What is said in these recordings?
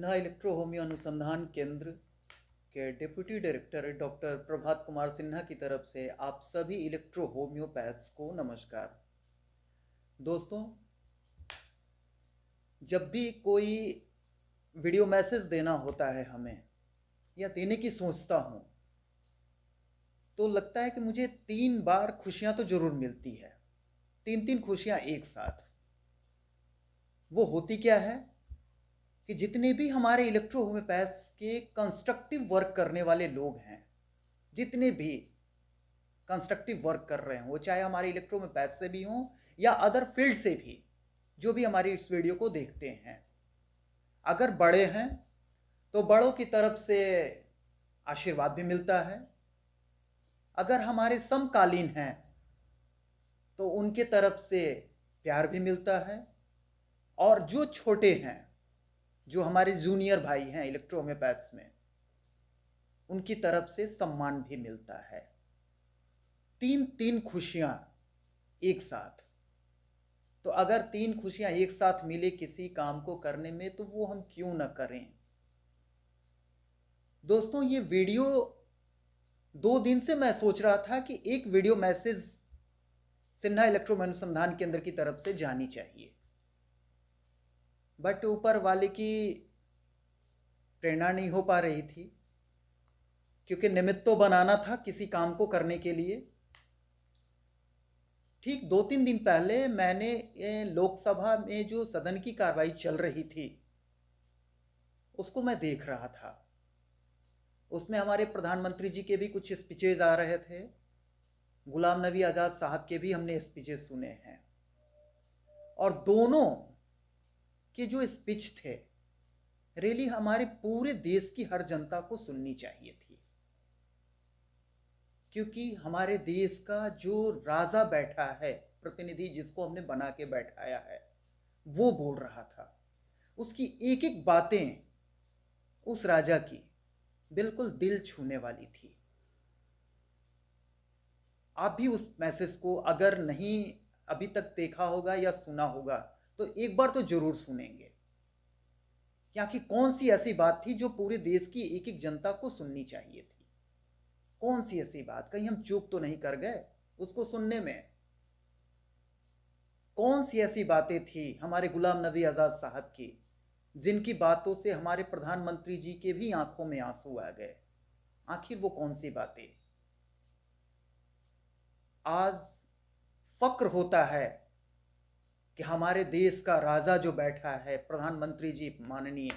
Sinha electro homeo अनुसंधान केंद्र के deputy director doctor Prabhat Kumar Sinha की तरफ से आप सभी इलेक्ट्रो होम्योपैथ्स को नमस्कार। दोस्तों, जब भी कोई वीडियो मैसेज देना होता है हमें या देने की सोचता हूँ तो लगता है कि मुझे 3 बार खुशियाँ तो ज़रूर मिलती है, 3 खुशियाँ एक साथ। वो होती क्या है कि जितने भी हमारे इलेक्ट्रो होम्योपैथ्स के कंस्ट्रक्टिव वर्क करने वाले लोग हैं, जितने भी कंस्ट्रक्टिव वर्क कर रहे हैं, वो चाहे हमारे इलेक्ट्रो होम्योपैथ से भी हों या अदर फील्ड से भी, जो भी हमारी इस वीडियो को देखते हैं, अगर बड़े हैं तो बड़ों की तरफ से आशीर्वाद भी मिलता है, अगर हमारे समकालीन हैं तो उनके तरफ से प्यार भी मिलता है, और जो छोटे हैं, जो हमारे जूनियर भाई हैं इलेक्ट्रो होम्योपैथ्स में, उनकी तरफ से सम्मान भी मिलता है। 3 खुशियां एक साथ। तो अगर 3 खुशियां एक साथ मिले किसी काम को करने में तो वो हम क्यों ना करें। दोस्तों, ये वीडियो 2 दिन से मैं सोच रहा था कि एक वीडियो मैसेज सिन्हा इलेक्ट्रो अनुसंधान केंद्र की तरफ से जानी चाहिए, बट ऊपर वाले की प्रेरणा नहीं हो पा रही थी, क्योंकि निमित्त तो बनाना था किसी काम को करने के लिए। ठीक 2-3 दिन पहले मैंने लोकसभा में जो सदन की कार्रवाई चल रही थी उसको मैं देख रहा था। उसमें हमारे प्रधानमंत्री जी के भी कुछ स्पीचेज आ रहे थे, गुलाम नबी आज़ाद साहब के भी हमने स्पीचेज सुने हैं, और दोनों के जो स्पीच थे रियली हमारे पूरे देश की हर जनता को सुननी चाहिए थी, क्योंकि हमारे देश का जो राजा बैठा है, प्रतिनिधि जिसको हमने बना के बैठाया है, वो बोल रहा था। उसकी एक एक बातें उस राजा की बिल्कुल दिल छूने वाली थी। आप भी उस मैसेज को अगर नहीं अभी तक देखा होगा या सुना होगा तो एक बार तो जरूर सुनेंगे, क्योंकि कौन सी ऐसी बात थी जो पूरे देश की एक एक जनता को सुननी चाहिए थी। कौन सी ऐसी बात, कहीं हम चूक तो नहीं कर गए उसको सुनने में। कौन सी ऐसी बातें थी हमारे गुलाम नबी आज़ाद साहब की जिनकी बातों से हमारे प्रधानमंत्री जी के भी आंखों में आंसू आ गए। आखिर वो कौन सी बातें। आज फक्र होता है कि हमारे देश का राजा जो बैठा है, प्रधानमंत्री जी माननीय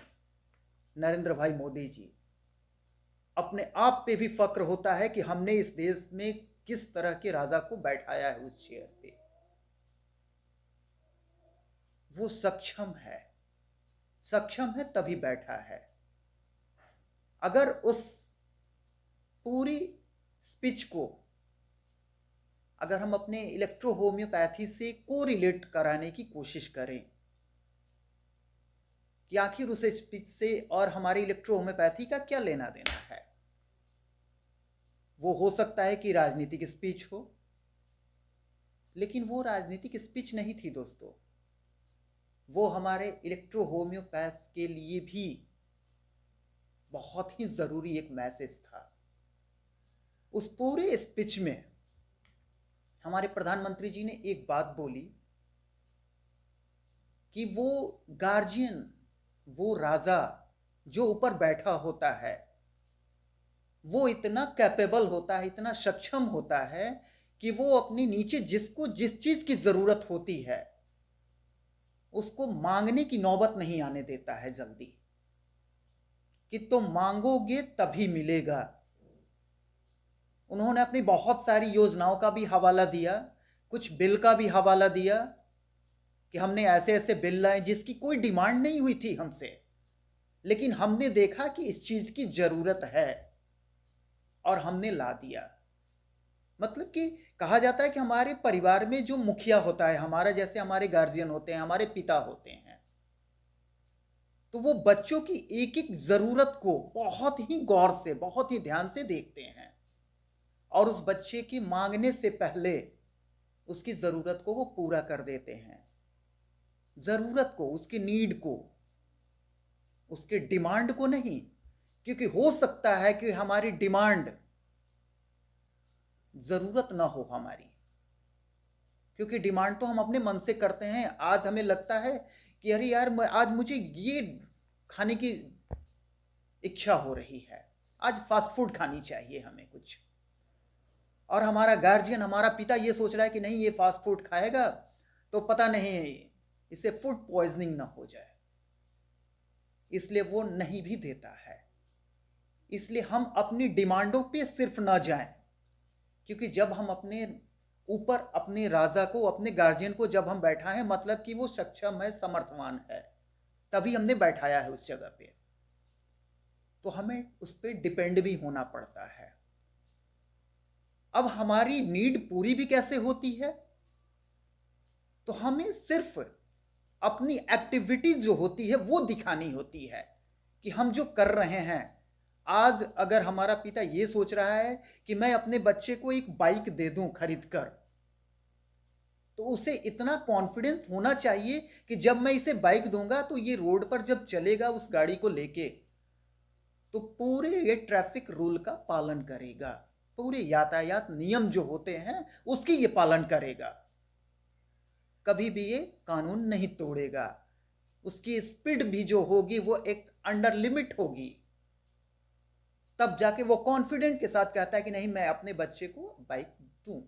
नरेंद्र भाई मोदी जी, अपने आप पे भी फक्र होता है कि हमने इस देश में किस तरह के राजा को बैठाया है उस चेयर पे। वो सक्षम है तभी बैठा है। अगर उस पूरी स्पीच को अगर हम अपने इलेक्ट्रो होम्योपैथी से कोरिलेट कराने की कोशिश करें कि आखिर उस स्पीच से और हमारी इलेक्ट्रो होम्योपैथी का क्या लेना देना है, वो हो सकता है कि राजनीतिक स्पीच हो, लेकिन वो राजनीतिक स्पीच नहीं थी दोस्तों। वो हमारे इलेक्ट्रो होम्योपैथ के लिए भी बहुत ही ज़रूरी एक मैसेज था। उस पूरे स्पीच में हमारे प्रधानमंत्री जी ने एक बात बोली कि वो गार्जियन, वो राजा जो ऊपर बैठा होता है, वो इतना कैपेबल होता है, इतना सक्षम होता है कि वो अपने नीचे जिसको जिस चीज की जरूरत होती है उसको मांगने की नौबत नहीं आने देता है जल्दी, कि तुम मांगोगे तभी मिलेगा। उन्होंने अपनी बहुत सारी योजनाओं का भी हवाला दिया, कुछ बिल का भी हवाला दिया कि हमने ऐसे ऐसे बिल लाए जिसकी कोई डिमांड नहीं हुई थी हमसे, लेकिन हमने देखा कि इस चीज की जरूरत है और हमने ला दिया। मतलब कि कहा जाता है कि हमारे परिवार में जो मुखिया होता है, हमारा जैसे हमारे गार्जियन होते हैं, हमारे पिता होते हैं, तो वो बच्चों की एक एक जरूरत को बहुत ही गौर से, बहुत ही ध्यान से देखते हैं, और उस बच्चे की मांगने से पहले उसकी जरूरत को वो पूरा कर देते हैं। जरूरत को, उसकी नीड को। उसके डिमांड को नहीं, क्योंकि हो सकता है कि हमारी डिमांड जरूरत ना हो हमारी, क्योंकि डिमांड तो हम अपने मन से करते हैं। आज हमें लगता है कि अरे यार आज मुझे ये खाने की इच्छा हो रही है, आज फास्ट फूड खानी चाहिए हमें कुछ, और हमारा गार्जियन, हमारा पिता ये सोच रहा है कि नहीं ये फास्ट फूड खाएगा तो पता नहीं इसे फूड पॉइजनिंग ना हो जाए, इसलिए वो नहीं भी देता है। इसलिए हम अपनी डिमांडों पे सिर्फ ना जाएं, क्योंकि जब हम अपने ऊपर अपने राजा को, अपने गार्जियन को जब हम बैठा है, मतलब कि वो सक्षम है, समर्थवान है, तभी हमने बैठाया है उस जगह पे, तो हमें उस पर डिपेंड भी होना पड़ता है। अब हमारी नीड पूरी भी कैसे होती है, तो हमें सिर्फ अपनी एक्टिविटी जो होती है वो दिखानी होती है कि हम जो कर रहे हैं। आज अगर हमारा पिता ये सोच रहा है कि मैं अपने बच्चे को एक बाइक दे दूं खरीद कर, तो उसे इतना कॉन्फिडेंस होना चाहिए कि जब मैं इसे बाइक दूंगा तो ये रोड पर जब चलेगा उस गाड़ी को लेके, तो पूरे ये ट्रैफिक रूल का पालन करेगा, पूरे यातायात नियम जो होते हैं उसकी ये पालन करेगा, कभी भी ये कानून नहीं तोड़ेगा, उसकी स्पीड भी जो होगी वो एक अंडर लिमिट होगी, तब जाके वो कॉन्फिडेंट के साथ कहता है कि नहीं मैं अपने बच्चे को बाइक दूं,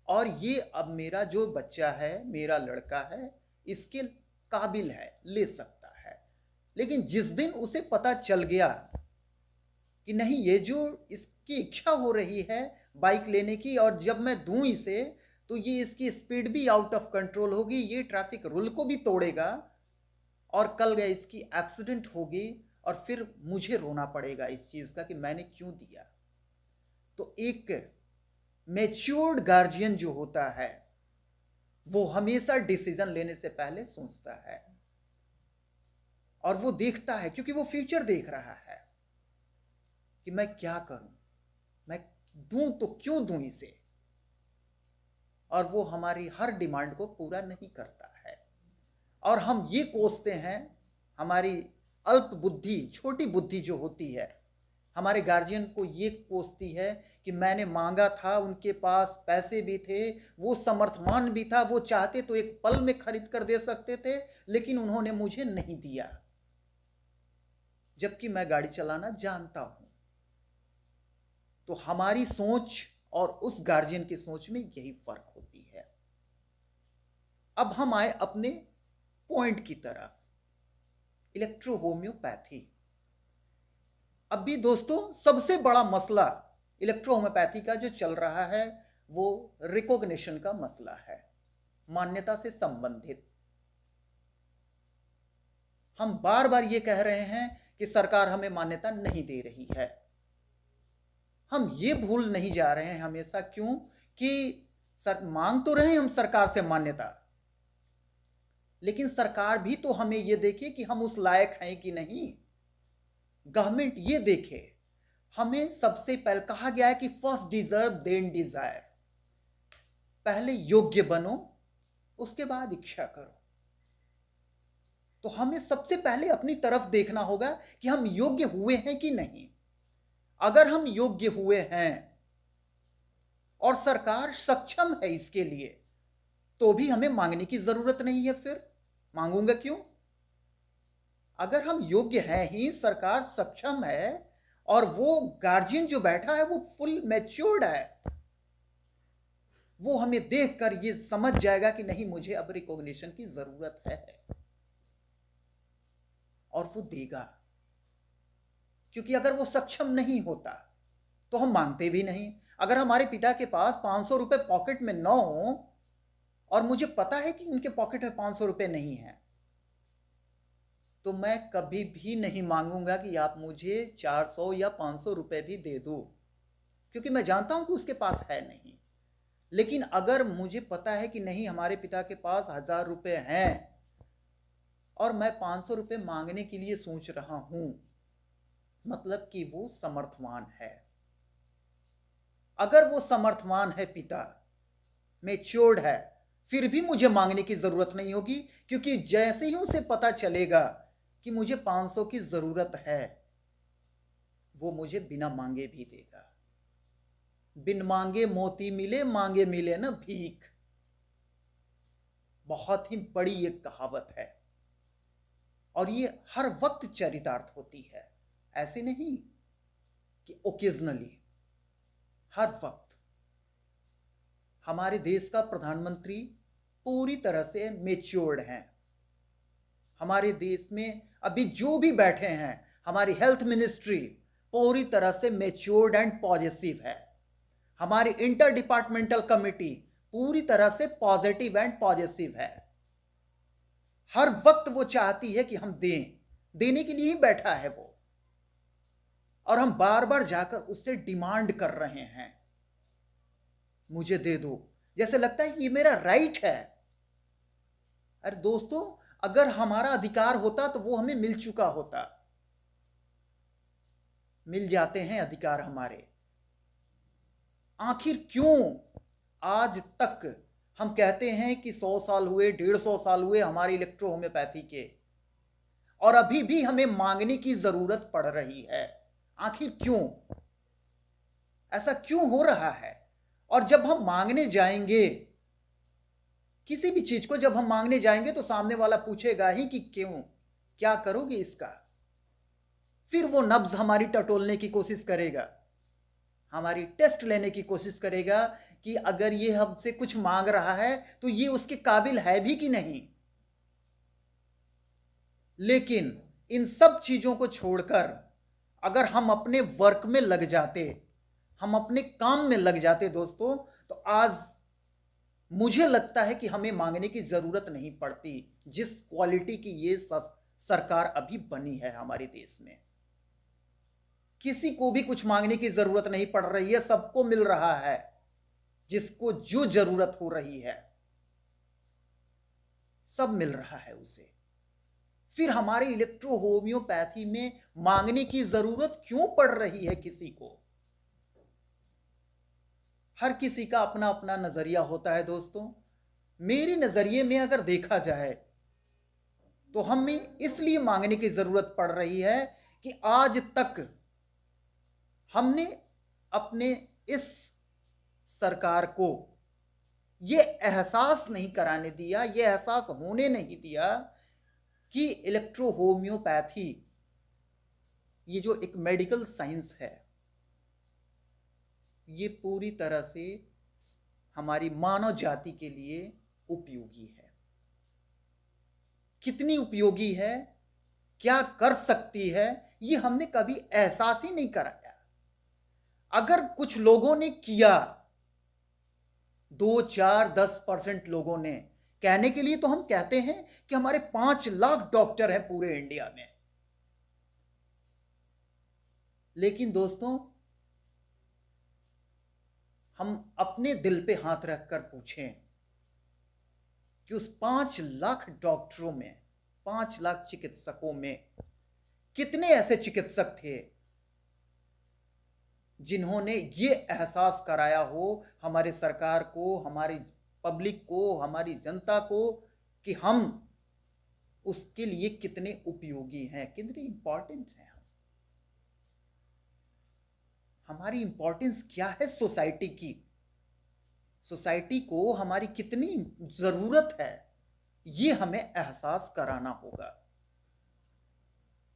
और ये अब मेरा जो बच्चा है, मेरा लड़का है, इसके काबिल है, ले सकता है। लेकिन जिस दिन उसे पता चल गया कि नहीं ये जो इसकी इच्छा हो रही है बाइक लेने की, और जब मैं दूं इसे तो ये इसकी स्पीड भी आउट ऑफ कंट्रोल होगी, ये ट्रैफिक रूल को भी तोड़ेगा, और कल गए इसकी एक्सीडेंट होगी, और फिर मुझे रोना पड़ेगा इस चीज का कि मैंने क्यों दिया। तो एक मैच्योर्ड गार्जियन जो होता है वो हमेशा डिसीजन लेने से पहले सोचता है, और वो देखता है, क्योंकि वो फ्यूचर देख रहा है कि मैं क्या करूं, मैं दूं तो क्यों दूं इसे, और वो हमारी हर डिमांड को पूरा नहीं करता है, और हम ये कोसते हैं, हमारी अल्प बुद्धि, छोटी बुद्धि जो होती है हमारे गार्जियन को ये कोसती है कि मैंने मांगा था, उनके पास पैसे भी थे, वो समर्थवान भी था, वो चाहते तो एक पल में खरीद कर दे सकते थे, लेकिन उन्होंने मुझे नहीं दिया, जबकि मैं गाड़ी चलाना जानता हूं। तो हमारी सोच और उस गार्जियन की सोच में यही फर्क होती है। अब हम आए अपने पॉइंट की तरफ, इलेक्ट्रो होम्योपैथी। अब भी दोस्तों सबसे बड़ा मसला इलेक्ट्रो होम्योपैथी का जो चल रहा है वो रिकॉग्निशन का मसला है, मान्यता से संबंधित। हम बार बार ये कह रहे हैं कि सरकार हमें मान्यता नहीं दे रही है। हम ये भूल नहीं जा रहे हैं हमेशा, क्यों कि मांग तो रहे हैं हम सरकार से मान्यता, लेकिन सरकार भी तो हमें ये देखे कि हम उस लायक हैं कि नहीं। गवर्नमेंट ये देखे, हमें सबसे पहले कहा गया है कि फर्स्ट डिजर्व देन डिजायर, पहले योग्य बनो उसके बाद इच्छा करो। तो हमें सबसे पहले अपनी तरफ देखना होगा कि हम योग्य हुए हैं कि नहीं। अगर हम योग्य हुए हैं और सरकार सक्षम है इसके लिए, तो भी हमें मांगने की जरूरत नहीं है। फिर मांगूंगा क्यों? अगर हम योग्य हैं ही, सरकार सक्षम है, और वो गार्जियन जो बैठा है वो फुल मैच्योर्ड है, वो हमें देखकर ये समझ जाएगा कि नहीं मुझे अब रिकॉग्निशन की जरूरत है, और वो देगा। क्योंकि अगर वो सक्षम नहीं होता तो हम मांगते भी नहीं। अगर हमारे पिता के पास 500 रुपए पॉकेट में न हो और मुझे पता है कि उनके पॉकेट में 500 रुपए नहीं है, तो मैं कभी भी नहीं मांगूंगा कि आप मुझे 400 या 500 रुपए भी दे दो, क्योंकि मैं जानता हूं कि उसके पास है नहीं। लेकिन अगर मुझे पता है कि नहीं हमारे पिता के पास 1000 रुपए हैं और मैं 500 रुपए मांगने के लिए सोच रहा हूं, मतलब कि वो समर्थवान है। अगर वो समर्थवान है, पिता मैच्योर्ड है, फिर भी मुझे मांगने की जरूरत नहीं होगी, क्योंकि जैसे ही उसे पता चलेगा कि मुझे 500 की जरूरत है, वो मुझे बिना मांगे भी देगा। बिन मांगे मोती मिले, मांगे मिले न भीख। बहुत ही बड़ी एक कहावत है और ये हर वक्त चरितार्थ होती है, ऐसे नहीं कि ओकेजनली, हर वक्त। हमारे देश का प्रधानमंत्री पूरी तरह से मेच्योर्ड हैं। हमारे देश में अभी जो भी बैठे हैं, हमारी हेल्थ मिनिस्ट्री पूरी तरह से मेच्योर्ड एंड पॉजिटिव है। हमारी इंटर डिपार्टमेंटल कमिटी पूरी तरह से पॉजिटिव एंड पॉजिटिव है। हर वक्त वो चाहती है कि हम दें, देने के लिए ही बैठा है वो, और हम बार बार जाकर उससे डिमांड कर रहे हैं, मुझे दे दो, जैसे लगता है कि ये मेरा राइट है। अरे दोस्तों, अगर हमारा अधिकार होता तो वो हमें मिल चुका होता। मिल जाते हैं अधिकार हमारे। आखिर क्यों आज तक हम कहते हैं कि 100 साल हुए, 150 साल हुए हमारी इलेक्ट्रो होम्योपैथी के, और अभी भी हमें मांगने की जरूरत पड़ रही है। आखिर क्यों? ऐसा क्यों हो रहा है? और जब हम मांगने जाएंगे किसी भी चीज को, जब हम मांगने जाएंगे तो सामने वाला पूछेगा ही कि क्यों, क्या करोगे इसका। फिर वो नब्ज हमारी टटोलने की कोशिश करेगा, हमारी टेस्ट लेने की कोशिश करेगा कि अगर ये हमसे कुछ मांग रहा है तो ये उसके काबिल है भी कि नहीं। लेकिन इन सब चीजों को छोड़कर अगर हम अपने वर्क में लग जाते, हम अपने काम में लग जाते दोस्तों, तो आज मुझे लगता है कि हमें मांगने की जरूरत नहीं पड़ती, जिस क्वालिटी की ये सरकार अभी बनी है हमारे देश में। किसी को भी कुछ मांगने की जरूरत नहीं पड़ रही है, सबको मिल रहा है जिसको जो जरूरत हो रही है, सब मिल रहा है उसे। फिर हमारी इलेक्ट्रो होम्योपैथी में मांगने की जरूरत क्यों पड़ रही है किसी को? हर किसी का अपना अपना नजरिया होता है दोस्तों। मेरे नजरिए में अगर देखा जाए तो हमें इसलिए मांगने की जरूरत पड़ रही है कि आज तक हमने अपने इस सरकार को यह एहसास नहीं कराने दिया, यह एहसास होने नहीं दिया कि इलेक्ट्रो होम्योपैथी ये जो एक मेडिकल साइंस है, ये पूरी तरह से हमारी मानव जाति के लिए उपयोगी है। कितनी उपयोगी है, क्या कर सकती है, ये हमने कभी एहसास ही नहीं कराया। अगर कुछ लोगों ने किया, 2, 4, 10% लोगों ने, कहने के लिए तो हम कहते हैं कि हमारे 5 लाख डॉक्टर हैं पूरे इंडिया में। लेकिन दोस्तों, हम अपने दिल पे हाथ रखकर पूछें कि उस 5 लाख डॉक्टरों में, 5 लाख चिकित्सकों में कितने ऐसे चिकित्सक थे जिन्होंने ये एहसास कराया हो हमारे सरकार को, हमारी पब्लिक को, हमारी जनता को कि हम उसके लिए कितने उपयोगी हैं, कितने इंपॉर्टेंट हैं। हमारी इंपॉर्टेंस क्या है सोसाइटी की, सोसाइटी को हमारी कितनी जरूरत है, ये हमें एहसास कराना होगा।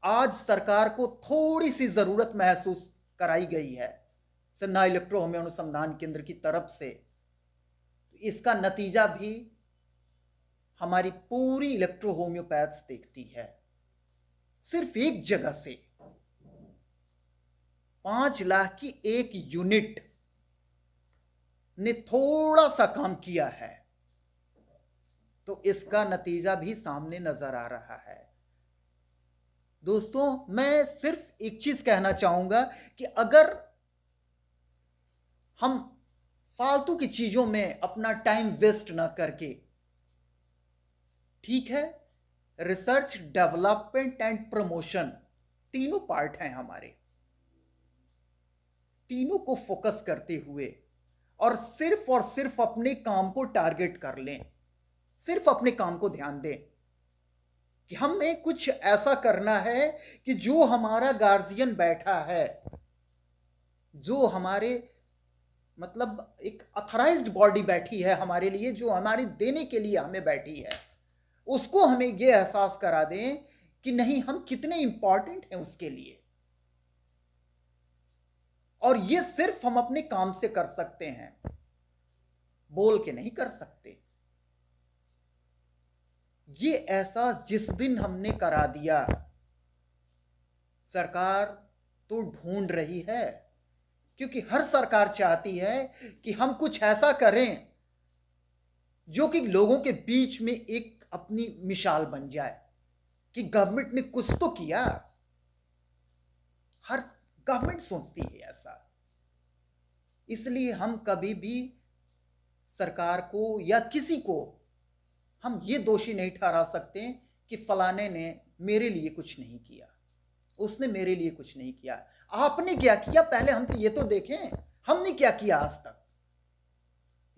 आज सरकार को थोड़ी सी जरूरत महसूस कराई गई है सन्ना इलेक्ट्रो होम्यो अनुसंधान केंद्र की तरफ से। इसका नतीजा भी हमारी पूरी इलेक्ट्रो होम्योपैथ्स देखती है। सिर्फ एक जगह से 5 लाख की एक यूनिट ने थोड़ा सा काम किया है, तो इसका नतीजा भी सामने नजर आ रहा है। दोस्तों, मैं सिर्फ एक चीज कहना चाहूंगा कि अगर हम फालतू की चीजों में अपना टाइम वेस्ट ना करके, ठीक है, रिसर्च, डेवलपमेंट एंड प्रमोशन तीनों पार्ट हैं हमारे, तीनों को फोकस करते हुए और सिर्फ अपने काम को टारगेट कर लें, सिर्फ अपने काम को ध्यान दें, कि हमें कुछ ऐसा करना है कि जो हमारा गार्जियन बैठा है, जो हमारे मतलब एक अथराइज्ड बॉडी बैठी है हमारे लिए, जो हमारे देने के लिए हमें बैठी है, उसको हमें यह एहसास करा दें कि नहीं, हम कितने इंपॉर्टेंट हैं उसके लिए। और ये सिर्फ हम अपने काम से कर सकते हैं, बोल के नहीं कर सकते। ये एहसास जिस दिन हमने करा दिया, सरकार तो ढूंढ रही है, क्योंकि हर सरकार चाहती है कि हम कुछ ऐसा करें जो कि लोगों के बीच में एक अपनी मिसाल बन जाए कि गवर्नमेंट ने कुछ तो किया। हर गवर्नमेंट सोचती है ऐसा। इसलिए हम कभी भी सरकार को या किसी को हम ये दोषी नहीं ठहरा सकते कि फलाने ने मेरे लिए कुछ नहीं किया, उसने मेरे लिए कुछ नहीं किया। आपने क्या किया पहले हम तो ये तो देखें, हमने क्या किया आज तक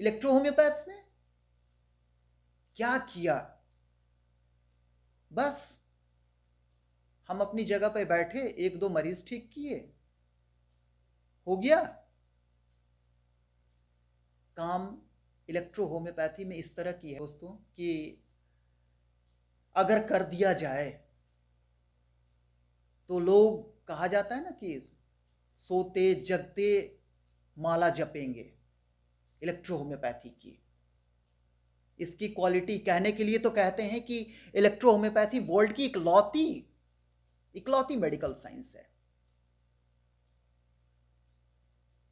इलेक्ट्रो होम्योपैथ्स में, क्या किया? बस हम अपनी जगह पे बैठे, एक दो मरीज ठीक किए, हो गया काम। इलेक्ट्रो होम्योपैथी में इस तरह की है दोस्तों कि अगर कर दिया जाए तो लोग, कहा जाता है ना कि सोते जगते माला जपेंगे इलेक्ट्रो होम्योपैथी की। इसकी क्वालिटी कहने के लिए तो कहते हैं कि इलेक्ट्रो होम्योपैथी वर्ल्ड की इकलौती मेडिकल साइंस है।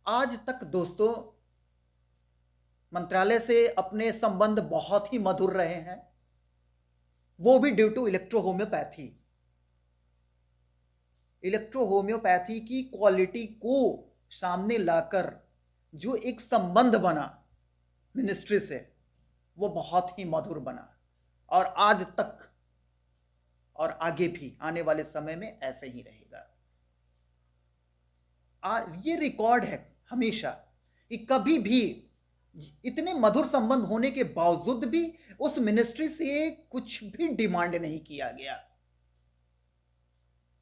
आज तक दोस्तों मंत्रालय से अपने संबंध बहुत ही मधुर रहे हैं, वो भी due to electro homeopathy. Electro homeopathy की क्वालिटी को सामने लाकर जो एक संबंध बना मिनिस्ट्री से, वो बहुत ही मधुर बना, और आज तक और आगे भी आने वाले समय में ऐसे ही रहेगा। ये रिकॉर्ड है हमेशा कि कभी भी इतने मधुर संबंध होने के बावजूद भी उस मिनिस्ट्री से कुछ भी डिमांड नहीं किया गया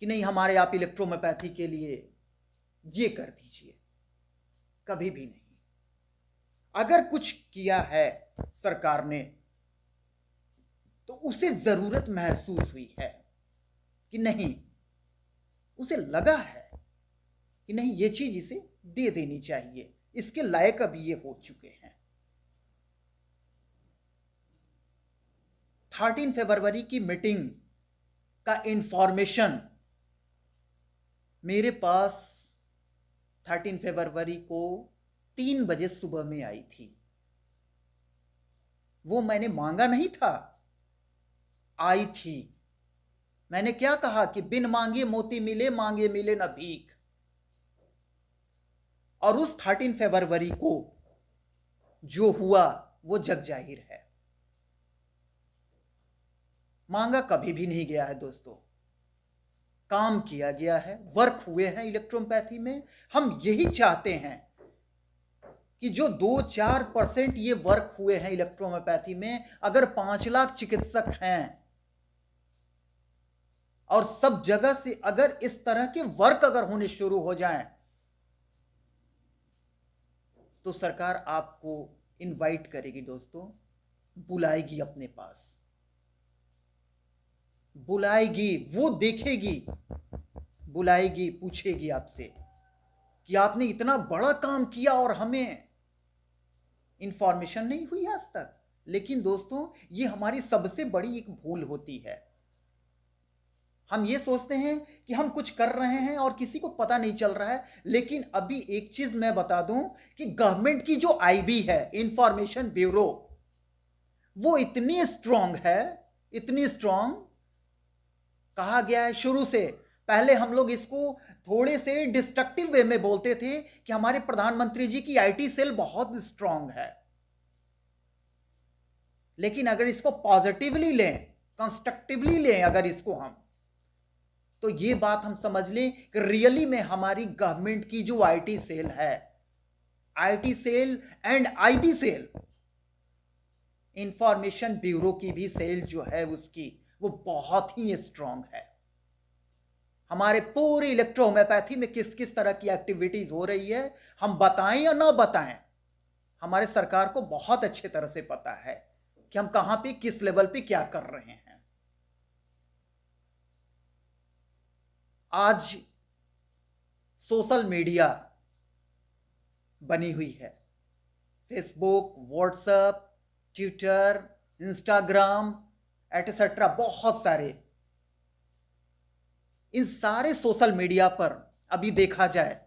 कि नहीं हमारे आप इलेक्ट्रोहोम्योपैथी के लिए ये कर दीजिए, कभी भी नहीं। अगर कुछ किया है सरकार ने तो उसे जरूरत महसूस हुई है कि नहीं, उसे लगा है कि नहीं ये चीज इसे दे देनी चाहिए, इसके लायक अब ये हो चुके हैं। 13 फरवरी की मीटिंग का इंफॉर्मेशन मेरे पास 13 फरवरी को 3 बजे सुबह में आई थी। वो मैंने मांगा नहीं था, आई थी। मैंने क्या कहा कि बिन मांगे मोती मिले, मांगे मिले न भीख। और उस 13 फरवरी को जो हुआ वो जग जाहिर है। मांगा कभी भी नहीं गया है दोस्तों, काम किया गया है, वर्क हुए हैं इलेक्ट्रोपैथी में। हम यही चाहते हैं कि जो 2-4% ये वर्क हुए हैं इलेक्ट्रोहोम्योपैथी में, अगर 5 लाख चिकित्सक हैं और सब जगह से अगर इस तरह के वर्क अगर होने शुरू हो जाएं, तो सरकार आपको इनवाइट करेगी दोस्तों, बुलाएगी अपने पास, बुलाएगी, वो देखेगी, बुलाएगी, पूछेगी आपसे कि आपने इतना बड़ा काम किया और हमें इंफॉर्मेशन नहीं हुई आज तक। लेकिन दोस्तों ये हमारी सबसे बड़ी एक भूल होती है। हम ये सोचते हैं कि हम कुछ कर रहे हैं और किसी को पता नहीं चल रहा है। लेकिन अभी एक चीज मैं बता दूं कि गवर्नमेंट की जो आईबी है, इंफॉर्मेशन ब्यूरो, वो इतनी स्ट्रांग है, इतनी स्ट्रांग, कहा गया है शुरू से। पहले हम लोग इसको थोड़े से डिस्ट्रक्टिव वे में बोलते थे कि हमारे प्रधानमंत्री जी की आईटी सेल बहुत स्ट्रांग है। लेकिन अगर इसको पॉजिटिवली लें, कंस्ट्रक्टिवली लें अगर इसको हम, तो ये बात हम समझ लें कि रियली में हमारी गवर्नमेंट की जो आईटी सेल है, IT cell and IB cell, information bureau की भी सेल जो है उसकी, वो बहुत ही स्ट्रांग है। हमारे पूरी इलेक्ट्रोहोम्योपैथी में किस किस तरह की एक्टिविटीज हो रही है, हम बताएं या ना बताएं, हमारे सरकार को बहुत अच्छे तरह से पता है कि हम कहां पे किस लेवल पे क्या कर रहे हैं। आज सोशल मीडिया बनी हुई है, Facebook, WhatsApp, Twitter, Instagram etcetera, बहुत सारे। इन सारे सोशल मीडिया पर अभी देखा जाए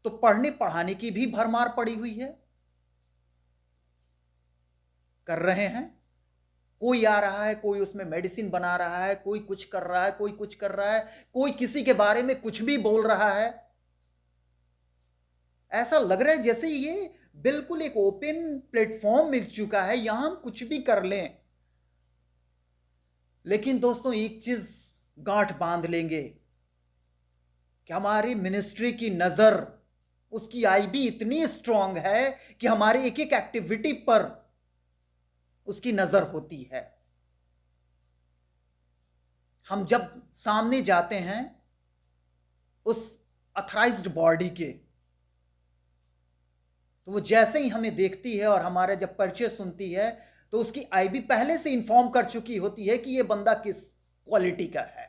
तो पढ़ने पढ़ाने की भी भरमार पड़ी हुई है। कर रहे हैं, कोई आ रहा है, कोई उसमें मेडिसिन बना रहा है, कोई कुछ कर रहा है, कोई कुछ कर रहा है, कोई किसी के बारे में कुछ भी बोल रहा है। ऐसा लग रहा है जैसे ये बिल्कुल एक ओपन प्लेटफॉर्म मिल चुका है, यहां हम कुछ भी कर लें। लेकिन दोस्तों एक चीज गांठ बांध लेंगे कि हमारी मिनिस्ट्री की नजर, उसकी आईबी इतनी स्ट्रांग है कि हमारे एक एक एक्टिविटी पर उसकी नजर होती है। हम जब सामने जाते हैं उस अथराइज्ड बॉडी के, तो वो जैसे ही हमें देखती है और हमारा जब परिचय सुनती है तो उसकी आईबी पहले से इंफॉर्म कर चुकी होती है कि ये बंदा किस क्वालिटी का है,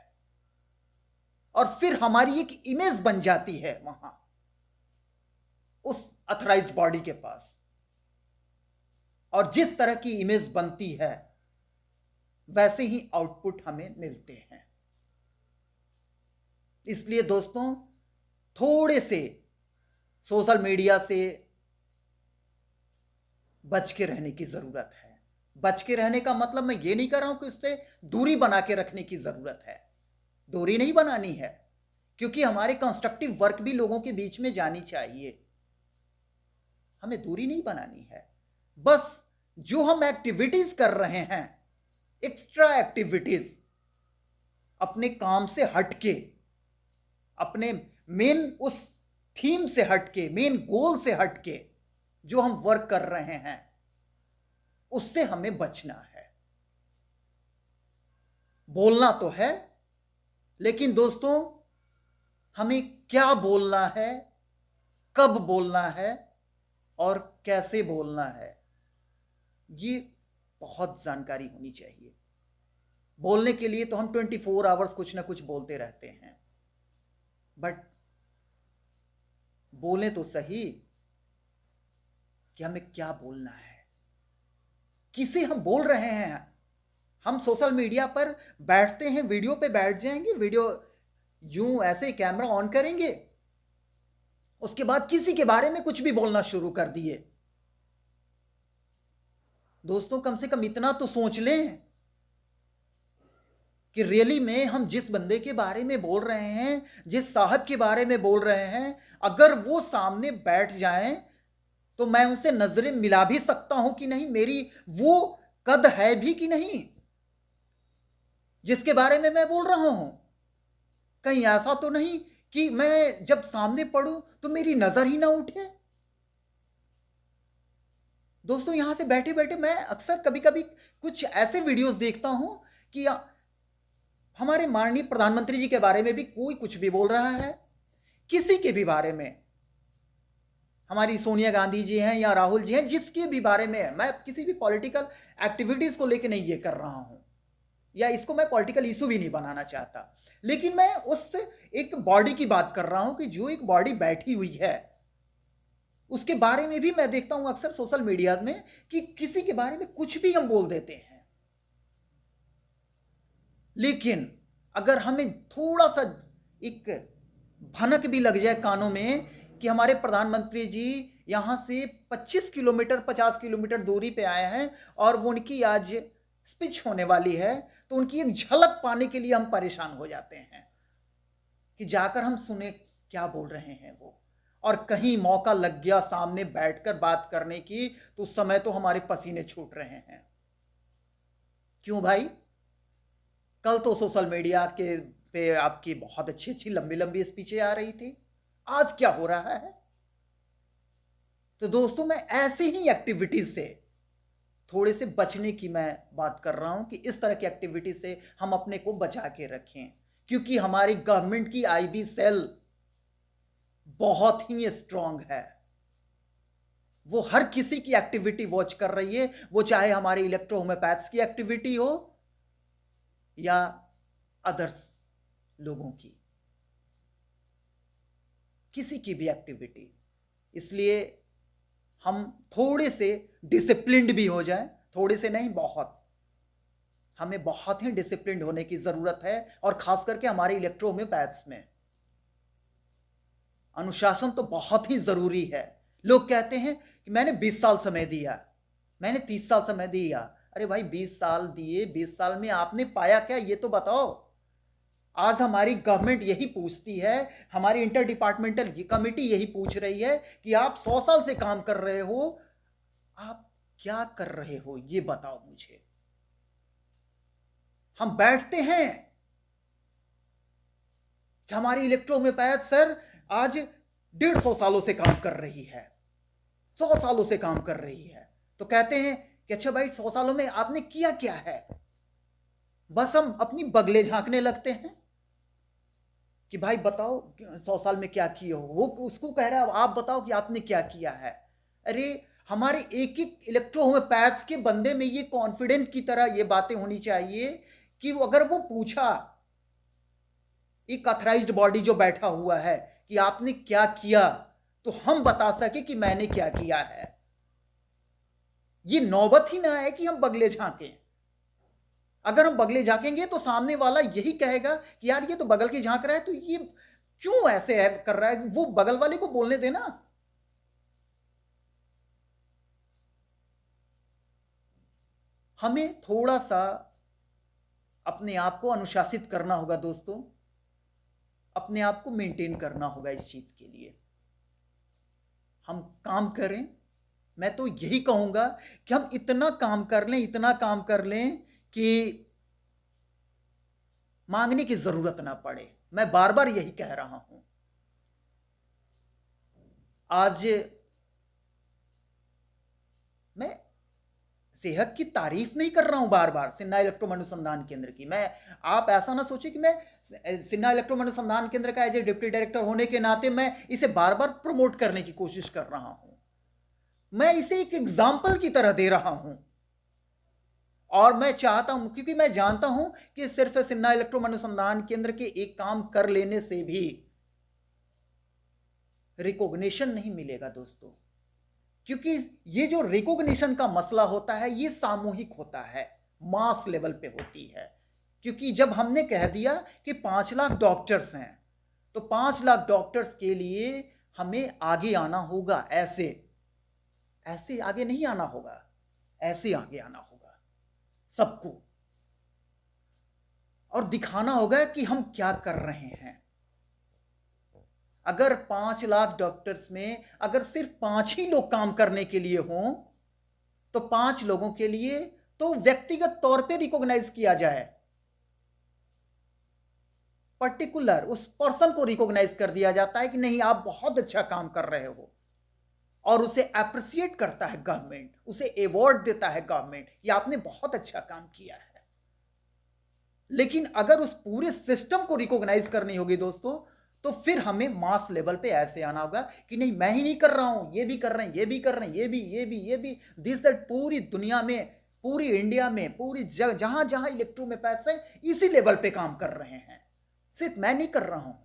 और फिर हमारी एक इमेज बन जाती है वहां उस अथराइज्ड बॉडी के पास। और जिस तरह की इमेज बनती है वैसे ही आउटपुट हमें मिलते हैं। इसलिए दोस्तों थोड़े से सोशल मीडिया से बच के रहने की जरूरत है। बच के रहने का मतलब मैं ये नहीं कर रहा हूं कि उससे दूरी बना के रखने की जरूरत है, दूरी नहीं बनानी है, क्योंकि हमारे कंस्ट्रक्टिव वर्क भी लोगों के बीच में जानी चाहिए। हमें दूरी नहीं बनानी है, बस जो हम एक्टिविटीज कर रहे हैं, एक्स्ट्रा एक्टिविटीज, अपने काम से हटके, अपने मेन उस थीम से हटके, मेन गोल से हटके जो हम वर्क कर रहे हैं उससे हमें बचना है। बोलना तो है, लेकिन दोस्तों हमें क्या बोलना है, कब बोलना है और कैसे बोलना है, ये बहुत जानकारी होनी चाहिए। बोलने के लिए तो हम 24 आवर्स कुछ ना कुछ बोलते रहते हैं, बट बोले तो सही कि हमें क्या बोलना है, किसे हम बोल रहे हैं। हम सोशल मीडिया पर बैठते हैं, वीडियो पे बैठ जाएंगे, वीडियो यूं ऐसे कैमरा ऑन करेंगे, उसके बाद किसी के बारे में कुछ भी बोलना शुरू कर दिए। दोस्तों कम से कम इतना तो सोच लें कि रियली में हम जिस बंदे के बारे में बोल रहे हैं, जिस साहब के बारे में बोल रहे हैं, अगर वो सामने बैठ जाएं तो मैं उनसे नजरें मिला भी सकता हूं कि नहीं, मेरी वो कद है भी कि नहीं जिसके बारे में मैं बोल रहा हूं। कहीं ऐसा तो नहीं कि मैं जब सामने पढ़ूं तो मेरी नजर ही ना उठे। दोस्तों यहां से बैठे बैठे मैं अक्सर कभी कभी कुछ ऐसे वीडियोस देखता हूं कि हमारे माननीय प्रधानमंत्री जी के बारे में भी कोई कुछ भी बोल रहा है, किसी के भी बारे में, हमारी सोनिया गांधी जी हैं या राहुल जी हैं, जिसके भी बारे में, मैं किसी भी पॉलिटिकल एक्टिविटीज को लेकर नहीं ये कर रहा हूं या इसको मैं पॉलिटिकल इशू भी नहीं बनाना चाहता, लेकिन मैं उस एक बॉडी की बात कर रहा हूं कि जो एक बॉडी बैठी हुई है उसके बारे में भी मैं देखता हूं अक्सर सोशल मीडिया में कि किसी के बारे में कुछ भी हम बोल देते हैं। लेकिन अगर हमें थोड़ा सा एक भनक भी लग जाए कानों में कि हमारे प्रधानमंत्री जी यहां से 25 किलोमीटर 50 किलोमीटर दूरी पे आए हैं और वो उनकी आज स्पीच होने वाली है, तो उनकी एक झलक पाने के लिए हम परेशान हो जाते हैं कि जाकर हम सुने क्या बोल रहे हैं वो। और कहीं मौका लग गया सामने बैठकर बात करने की तो उस समय तो हमारे पसीने छूट रहे हैं। क्यों भाई? कल तो सोशल मीडिया के पे आपकी बहुत अच्छी अच्छी लंबी लंबी स्पीचें आ रही थी, आज क्या हो रहा है? तो दोस्तों मैं ऐसी ही एक्टिविटीज से थोड़े से बचने की मैं बात कर रहा हूं कि इस तरह की एक्टिविटी से हम अपने को बचा के रखें, क्योंकि हमारी गवर्नमेंट की आईबी सेल बहुत ही स्ट्रांग है। वो हर किसी की एक्टिविटी वॉच कर रही है, वो चाहे हमारे इलेक्ट्रो होम्योपैथ्स की एक्टिविटी हो या अदर्स लोगों की, किसी की भी एक्टिविटी। इसलिए हम थोड़े से डिसिप्लिन्ड भी हो जाएं, थोड़े से नहीं, बहुत, हमें बहुत ही डिसिप्लिन्ड होने की जरूरत है। और खास करके हमारे इलेक्ट्रो होम्योपैथ्स में अनुशासन तो बहुत ही जरूरी है। लोग कहते हैं कि मैंने 20 साल समय दिया, मैंने 30 साल समय दिया। अरे भाई 20 साल दिए, 20 साल में आपने पाया क्या, ये तो बताओ। आज हमारी गवर्नमेंट यही पूछती है, हमारी इंटर डिपार्टमेंटल कमेटी यही पूछ रही है कि आप 100 साल से काम कर रहे हो, आप क्या कर रहे हो, ये बताओ मुझे। हम बैठते हैं कि हमारी इलेक्ट्रो होम्योपैथ सर आज 150 सालों से काम कर रही है, 100 सालों से काम कर रही है, तो कहते हैं कि अच्छा भाई 100 सालों में आपने किया क्या है। बस हम अपनी बगले झांकने लगते हैं कि भाई बताओ 100 साल में क्या किए हो। वो उसको कह रहा है आप बताओ कि आपने क्या किया है। अरे हमारे एक एक इलेक्ट्रो होम्योपैथ्स के बंदे में ये कॉन्फिडेंट की तरह ये बातें होनी चाहिए कि अगर वो पूछा एक ऑथराइज्ड बॉडी जो बैठा हुआ है कि आपने क्या किया, तो हम बता सके कि मैंने क्या किया है। ये नौबत ही ना है कि हम बगले झांकें। अगर हम बगले झांकेंगे तो सामने वाला यही कहेगा कि यार ये तो बगल की झांक रहा है, तो ये क्यों ऐसे है कर रहा है, वो बगल वाले को बोलने देना। हमें थोड़ा सा अपने आप को अनुशासित करना होगा दोस्तों, अपने आप को मेंटेन करना होगा। इस चीज के लिए हम काम करें। मैं तो यही कहूंगा कि हम इतना काम कर लें, इतना काम कर लें कि मांगने की जरूरत ना पड़े। मैं बार बार यही कह रहा हूं। आज मैं सेहत की तारीफ नहीं कर रहा हूं बार बार सिन्हा इलेक्ट्रो अनुसंधान केंद्र की। मैं, आप ऐसा ना सोचिए कि मैं सिन्हा इलेक्ट्रो अनुसंधान केंद्र का एज ए डिप्टी डायरेक्टर होने के नाते मैं इसे बार बार प्रमोट करने की कोशिश कर रहा हूं। मैं इसे एक एग्जाम्पल की तरह दे रहा हूं। और मैं चाहता हूं, क्योंकि मैं जानता हूं कि सिर्फ सिन्हा इलेक्ट्रो अनुसंधान केंद्र के एक काम कर लेने से भी रिकॉग्निशन नहीं मिलेगा दोस्तों। क्योंकि ये जो रिकॉग्निशन का मसला होता है ये सामूहिक होता है, मास लेवल पे होती है। क्योंकि जब हमने कह दिया कि 5 लाख डॉक्टर्स हैं, तो 5 लाख डॉक्टर्स के लिए हमें आगे आना होगा। ऐसे ऐसे आगे नहीं आना होगा, ऐसे आगे आना होगा सबको, और दिखाना होगा कि हम क्या कर रहे हैं। अगर 5 लाख डॉक्टर्स में अगर सिर्फ 5 ही लोग काम करने के लिए हों, तो 5 लोगों के लिए तो व्यक्तिगत तौर पे रिकॉग्नाइज किया जाए, पर्टिकुलर उस पर्सन को रिकॉग्नाइज कर दिया जाता है कि नहीं आप बहुत अच्छा काम कर रहे हो, और उसे अप्रिशिएट करता है गवर्नमेंट, उसे अवार्ड देता है गवर्नमेंट, ये आपने बहुत अच्छा काम किया है। लेकिन अगर उस पूरे सिस्टम को रिकॉग्नाइज करनी होगी दोस्तों, तो फिर हमें मास लेवल पे ऐसे आना होगा कि नहीं मैं ही नहीं कर रहा हूं, ये भी कर रहे हैं, ये भी कर रहे हैं, ये भी दिस दैट, पूरी दुनिया में, पूरी इंडिया में, पूरी जहां जहां इलेक्ट्रो होम्योपैथ्स है इसी लेवल पे काम कर रहे हैं, सिर्फ मैं नहीं कर रहा हूं।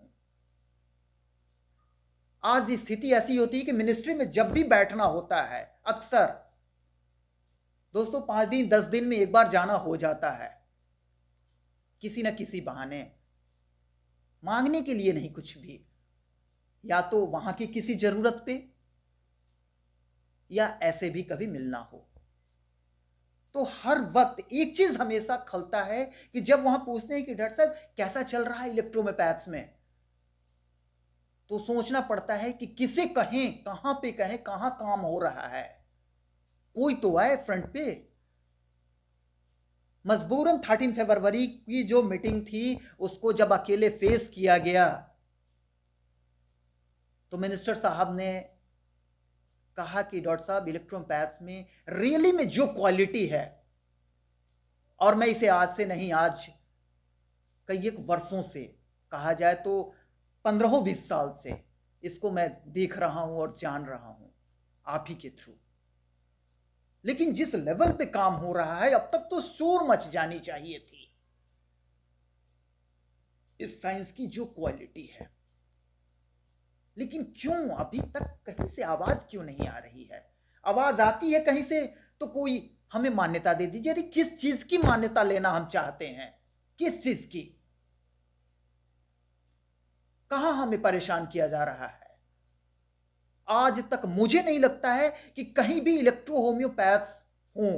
आज स्थिति ऐसी होती है कि मिनिस्ट्री में जब भी बैठना होता है, अक्सर दोस्तों 5 दिन 10 दिन में एक बार जाना हो जाता है, किसी ना किसी बहाने, मांगने के लिए नहीं कुछ भी, या तो वहां की किसी जरूरत पे, या ऐसे भी कभी मिलना हो। तो हर वक्त एक चीज हमेशा खलता है कि जब वहां पूछते हैं कि डॉक्टर साहब कैसा चल रहा है इलेक्ट्रो होम्योपैथ्स में, तो सोचना पड़ता है कि किसे कहें, कहां पे कहें, कहां काम हो रहा है, कोई तो आए फ्रंट पे। मजबूरन 13 फरवरी की जो मीटिंग थी उसको जब अकेले फेस किया गया, तो मिनिस्टर साहब ने कहा कि डॉक्टर साहब इलेक्ट्रोपैथ्स में रियली में जो क्वालिटी है, और मैं इसे आज से नहीं, आज कई एक वर्षों से, कहा जाए तो 15-20 साल से इसको मैं देख रहा हूं और जान रहा हूं आप ही के थ्रू। लेकिन जिस लेवल पे काम हो रहा है, अब तक तो शोर मच जानी चाहिए थी इस साइंस की जो क्वालिटी है। लेकिन क्यों अभी तक कहीं से आवाज क्यों नहीं आ रही है? आवाज आती है कहीं से तो कोई हमें मान्यता दे दीजिए। अरे किस चीज की मान्यता लेना हम चाहते हैं? किस चीज की? कहां हमें परेशान किया जा रहा है? आज तक मुझे नहीं लगता है कि कहीं भी इलेक्ट्रो होम्योपैथ्स हों,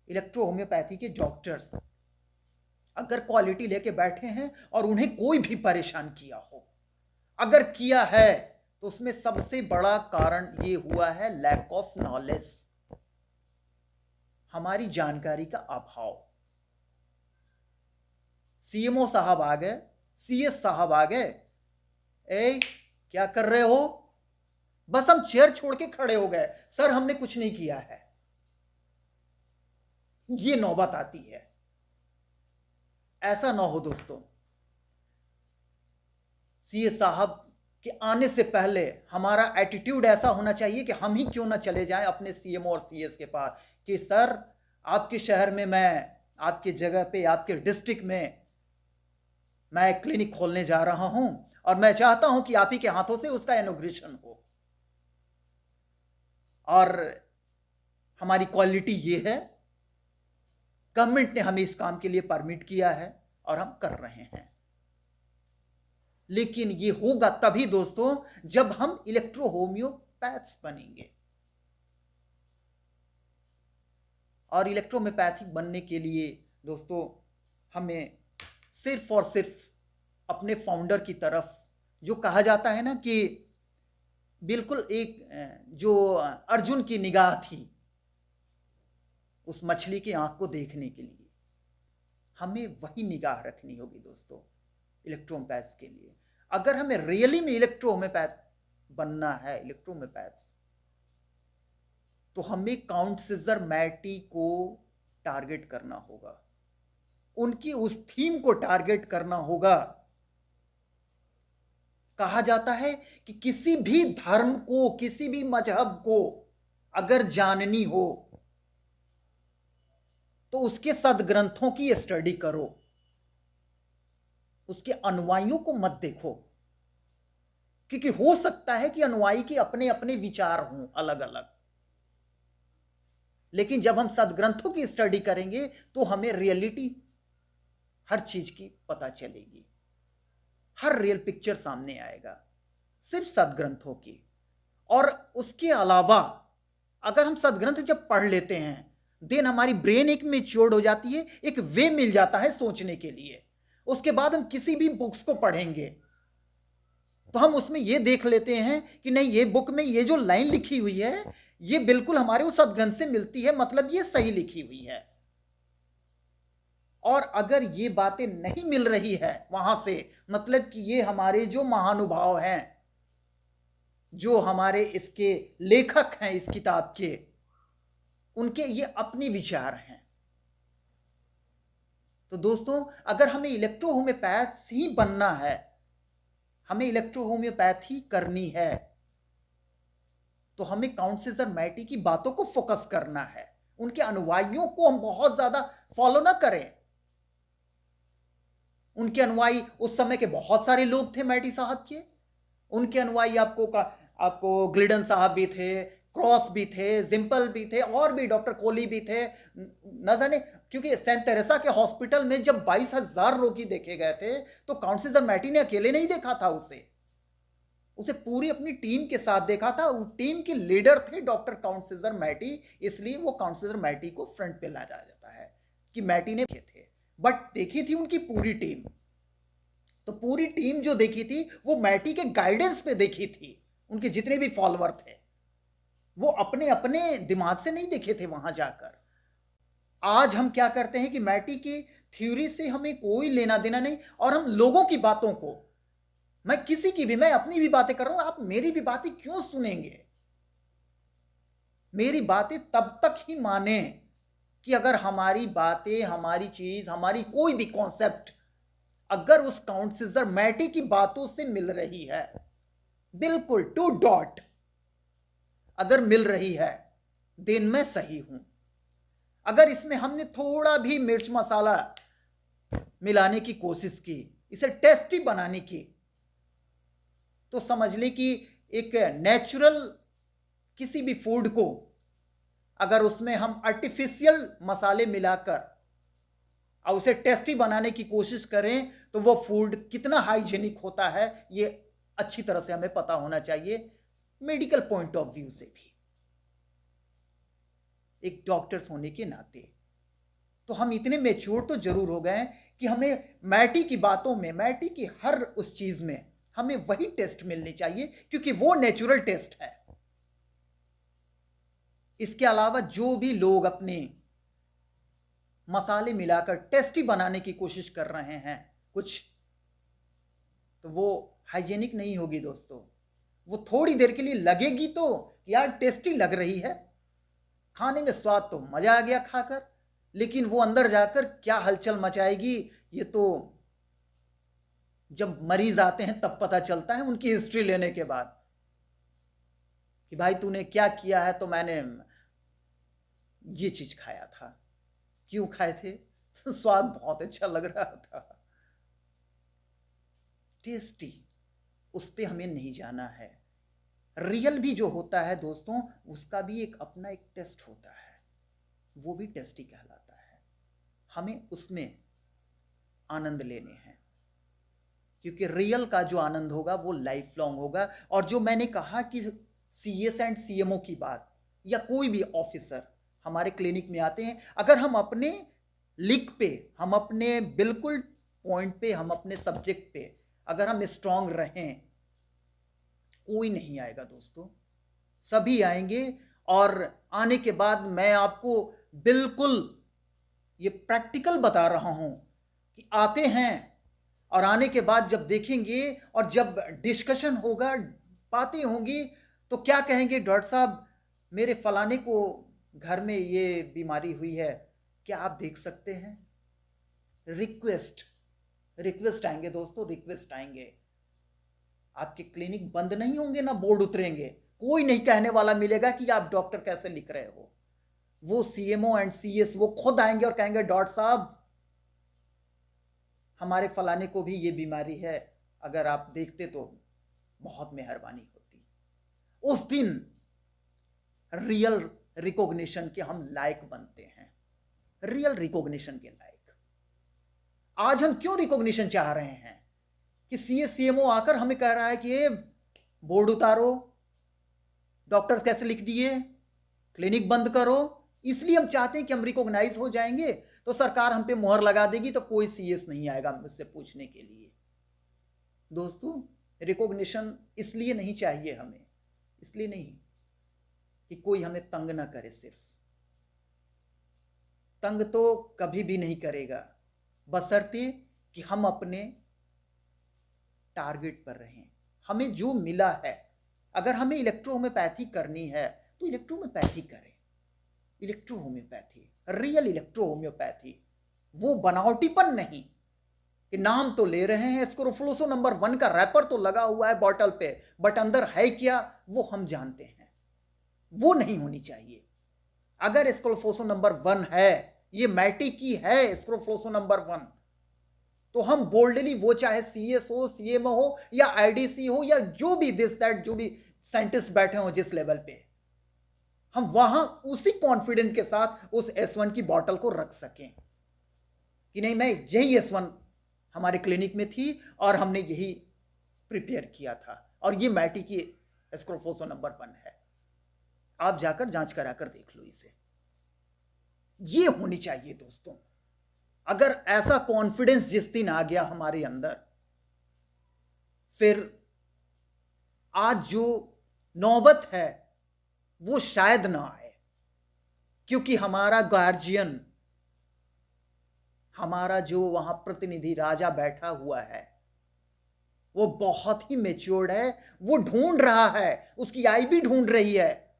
इलेक्ट्रो होम्योपैथी के डॉक्टर्स अगर क्वालिटी लेके बैठे हैं और उन्हें कोई भी परेशान किया हो, अगर किया है तो उसमें सबसे बड़ा कारण यह हुआ है लैक ऑफ नॉलेज, हमारी जानकारी का अभाव। सीएमओ साहब आ गए, सीएस साहब आ गए, ए क्या कर रहे हो? बस हम चेयर छोड़ के खड़े हो गए, सर हमने कुछ नहीं किया है। ये नौबत आती है। ऐसा ना हो दोस्तों। सीएस साहब के आने से पहले हमारा एटीट्यूड ऐसा होना चाहिए कि हम ही क्यों ना चले जाएं अपने सीएमओ और सीएस के पास कि सर आपके शहर में, मैं आपके जगह पे, आपके डिस्ट्रिक्ट में मैं एक क्लिनिक खोलने जा रहा हूं और मैं चाहता हूं कि आप ही के हाथों से उसका इनॉग्रेशन हो, और हमारी क्वालिटी ये है, गवर्नमेंट ने हमें इस काम के लिए परमिट किया है और हम कर रहे हैं। लेकिन ये होगा तभी दोस्तों जब हम इलेक्ट्रो होम्योपैथ्स बनेंगे। और इलेक्ट्रो होम्योपैथिक बनने के लिए दोस्तों हमें सिर्फ और सिर्फ अपने फाउंडर की तरफ, जो कहा जाता है ना कि बिल्कुल एक जो अर्जुन की निगाह थी उस मछली की आंख को देखने के लिए, हमें वही निगाह रखनी होगी दोस्तों इलेक्ट्रो होम्योपैथ्स के लिए। अगर हमें रियली में इलेक्ट्रो होम्योपैथ बनना है, इलेक्ट्रो होम्योपैथ्स, तो हमें काउंट सीजर मैटी को टारगेट करना होगा, उनकी उस थीम को टारगेट करना होगा। कहा जाता है कि किसी भी धर्म को, किसी भी मजहब को अगर जाननी हो तो उसके सदग्रंथों की स्टडी करो, उसके अनुयायियों को मत देखो, क्योंकि हो सकता है कि अनुयायी के अपने अपने विचार हों अलग अलग। लेकिन जब हम सदग्रंथों की स्टडी करेंगे तो हमें रियलिटी हर चीज की पता चलेगी, हर रियल पिक्चर सामने आएगा सिर्फ सदग्रंथों की। और उसके अलावा अगर हम सदग्रंथ जब पढ़ लेते हैं, देन हमारी ब्रेन एक मैच्योर्ड हो जाती है, एक वे मिल जाता है सोचने के लिए। उसके बाद हम किसी भी बुक्स को पढ़ेंगे तो हम उसमें ये देख लेते हैं कि नहीं, ये बुक में ये जो लाइन लिखी हुई है ये बिल्कुल हमारे उस सदग्रंथ से मिलती है, मतलब ये सही लिखी हुई है। और अगर ये बातें नहीं मिल रही है वहां से, मतलब कि ये हमारे जो महानुभाव हैं, जो हमारे इसके लेखक हैं इस किताब के, उनके ये अपने विचार हैं। तो दोस्तों अगर हमें इलेक्ट्रो होम्योपैथ ही बनना है, हमें इलेक्ट्रो होम्योपैथी करनी है, तो हमें काउंट सीजर मैटी की बातों को फोकस करना है। उनके अनुयायियों को हम बहुत ज्यादा फॉलो ना करें। उनके अनुयायी उस समय के बहुत सारे लोग थे मैटी साहब के। उनके अनुयायी आपको ग्लिडन साहब भी थे, क्रॉस भी थे, जिम्पल भी थे, और भी डॉक्टर कोहली भी थे, न जाने। क्योंकि सेंट तेरेसा के हॉस्पिटल में जब 22,000 रोगी देखे गए थे तो काउंट सीजर मैटी ने अकेले नहीं देखा था उसे पूरी अपनी टीम के साथ देखा था। टीम के लीडर थे डॉक्टर काउंट सीजर मैटी, इसलिए वो काउंट सीजर मैटी को फ्रंट पे लाया जाता है कि मैटी ने देखे थे, बट देखी थी उनकी पूरी टीम। तो पूरी टीम जो देखी थी वो मैटी के गाइडेंस पे देखी थी। उनके जितने भी फॉलोअर थे वो अपने अपने दिमाग से नहीं देखे थे वहां जाकर। आज हम क्या करते हैं कि मैटी की थ्योरी से हमें कोई लेना देना नहीं, और हम लोगों की बातों को, मैं किसी की भी, मैं अपनी भी बातें कर रहा हूं, आप मेरी भी बातें क्यों सुनेंगे? मेरी बातें तब तक ही माने कि अगर हमारी बातें, हमारी चीज, हमारी कोई भी कॉन्सेप्ट अगर उस काउंसिलर मैटी की बातों से मिल रही है, बिल्कुल टू डॉट अगर मिल रही है, देन मैं सही हूं। अगर इसमें हमने थोड़ा भी मिर्च मसाला मिलाने की कोशिश की, इसे टेस्टी बनाने की, तो समझ लें कि एक नेचुरल किसी भी फूड को अगर उसमें हम आर्टिफिशियल मसाले मिलाकर और उसे टेस्टी बनाने की कोशिश करें तो वो फूड कितना हाइजेनिक होता है, ये अच्छी तरह से हमें पता होना चाहिए, मेडिकल पॉइंट ऑफ व्यू से भी, एक डॉक्टर्स होने के नाते। तो हम इतने मेच्योर तो जरूर हो गए कि हमें मैटी की बातों में, मैटी की हर उस चीज में हमें वही टेस्ट मिलनी चाहिए, क्योंकि वो नेचुरल टेस्ट है। इसके अलावा जो भी लोग अपने मसाले मिलाकर टेस्टी बनाने की कोशिश कर रहे हैं कुछ, तो वो हाइजेनिक नहीं होगी दोस्तों। वो थोड़ी देर के लिए लगेगी तो यार टेस्टी लग रही है, खाने में स्वाद तो मजा आ गया खाकर, लेकिन वो अंदर जाकर क्या हलचल मचाएगी, ये तो जब मरीज आते हैं तब पता चलता है, उनकी हिस्ट्री लेने के बाद, कि भाई तूने क्या किया है, तो मैंने ये चीज खाया था। क्यों खाए थे? स्वाद बहुत अच्छा लग रहा था। टेस्टी, उस पे हमें नहीं जाना है। रियल भी जो होता है दोस्तों, उसका भी एक अपना एक टेस्ट होता है, वो भी टेस्टी कहलाता है। हमें उसमें आनंद लेने हैं, क्योंकि रियल का जो आनंद होगा वो लाइफ लॉन्ग होगा। और जो मैंने कहा कि सीएस एंड सीएमओ की बात, या कोई भी ऑफिसर हमारे क्लिनिक में आते हैं, अगर हम अपने लिक पे, हम अपने बिल्कुल पॉइंट पे, हम अपने सब्जेक्ट पे अगर हम स्ट्रांग रहें, कोई नहीं आएगा दोस्तों, सभी आएंगे। और आने के बाद मैं आपको बिल्कुल ये प्रैक्टिकल बता रहा हूं कि आते हैं और आने के बाद जब देखेंगे और जब डिस्कशन होगा, बातें होंगी, तो क्या कहेंगे, डॉक्टर साहब मेरे फलाने को घर में ये बीमारी हुई है, क्या आप देख सकते हैं? रिक्वेस्ट आएंगे दोस्तों, रिक्वेस्ट आएंगे। आपके क्लिनिक बंद नहीं होंगे, ना बोर्ड उतरेंगे, कोई नहीं कहने वाला मिलेगा कि आप डॉक्टर कैसे लिख रहे हो। वो सीएमओ एंड सीएस वो खुद आएंगे और कहेंगे डॉक्टर साहब हमारे फलाने को भी ये बीमारी है, अगर आप देखते तो बहुत मेहरबानी होती। उस दिन रियल रिकॉग्निशन के हम लायक बनते हैं, रियल रिकॉग्निशन के लायक। आज हम क्यों रिकॉग्निशन चाह रहे हैं कि सीएस सीएमओ आकर हमें कह रहा है कि ये बोर्ड उतारो, डॉक्टर्स कैसे लिख दिए, क्लिनिक बंद करो। इसलिए हम चाहते हैं कि हम रिकॉग्नाइज हो जाएंगे तो सरकार हम पे मोहर लगा देगी, तो कोई सीएस नहीं आएगा मुझसे पूछने के लिए। दोस्तों रिकॉग्निशन इसलिए नहीं चाहिए हमें, इसलिए नहीं कि कोई हमें तंग ना करे, सिर्फ तंग तो कभी भी नहीं करेगा, बशर्ते कि हम अपने टारगेट पर रहें। हमें जो मिला है, अगर हमें इलेक्ट्रोहोम्योपैथी करनी है तो इलेक्ट्रोहोम्योपैथी करें, इलेक्ट्रोहोम्योपैथी, रियल इलेक्ट्रोहोम्योपैथी, वो बनावटीपन नहीं कि नाम तो ले रहे हैं, एस्क्रोफ्लोसो नंबर 1 का रैपर तो लगा हुआ है बॉटल पे, बट अंदर है क्या वो हम जानते हैं, वो नहीं होनी चाहिए। अगर एस्क्रोफ्लोसो नंबर 1 है, ये मैटी की है एस्क्रोफ्लोसो नंबर 1, तो हम बोल्डली, वो चाहे सीएस हो, सीएमओ हो, या आईडीसी हो, या जो भी दिस दैट जो भी साइंटिस्ट बैठे हो जिस लेवल पे, हम वहां उसी कॉन्फिडेंट के साथ उस S1 की बॉटल को रख सकें कि नहीं, मैं यही S1 हमारे क्लिनिक में थी और हमने यही प्रिपेयर किया था, और ये मैटी की एस्क्रोफ्लोसो नंबर 1 है, आप जाकर जांच कराकर देख लो इसे। ये होनी चाहिए दोस्तों। अगर ऐसा कॉन्फिडेंस जिस दिन आ गया हमारे अंदर, फिर आज जो नौबत है वो शायद ना आए, क्योंकि हमारा गार्जियन, हमारा जो वहां प्रतिनिधि राजा बैठा हुआ है, वो बहुत ही मैच्योर्ड है, वो ढूंढ रहा है, उसकी आई भी ढूंढ रही है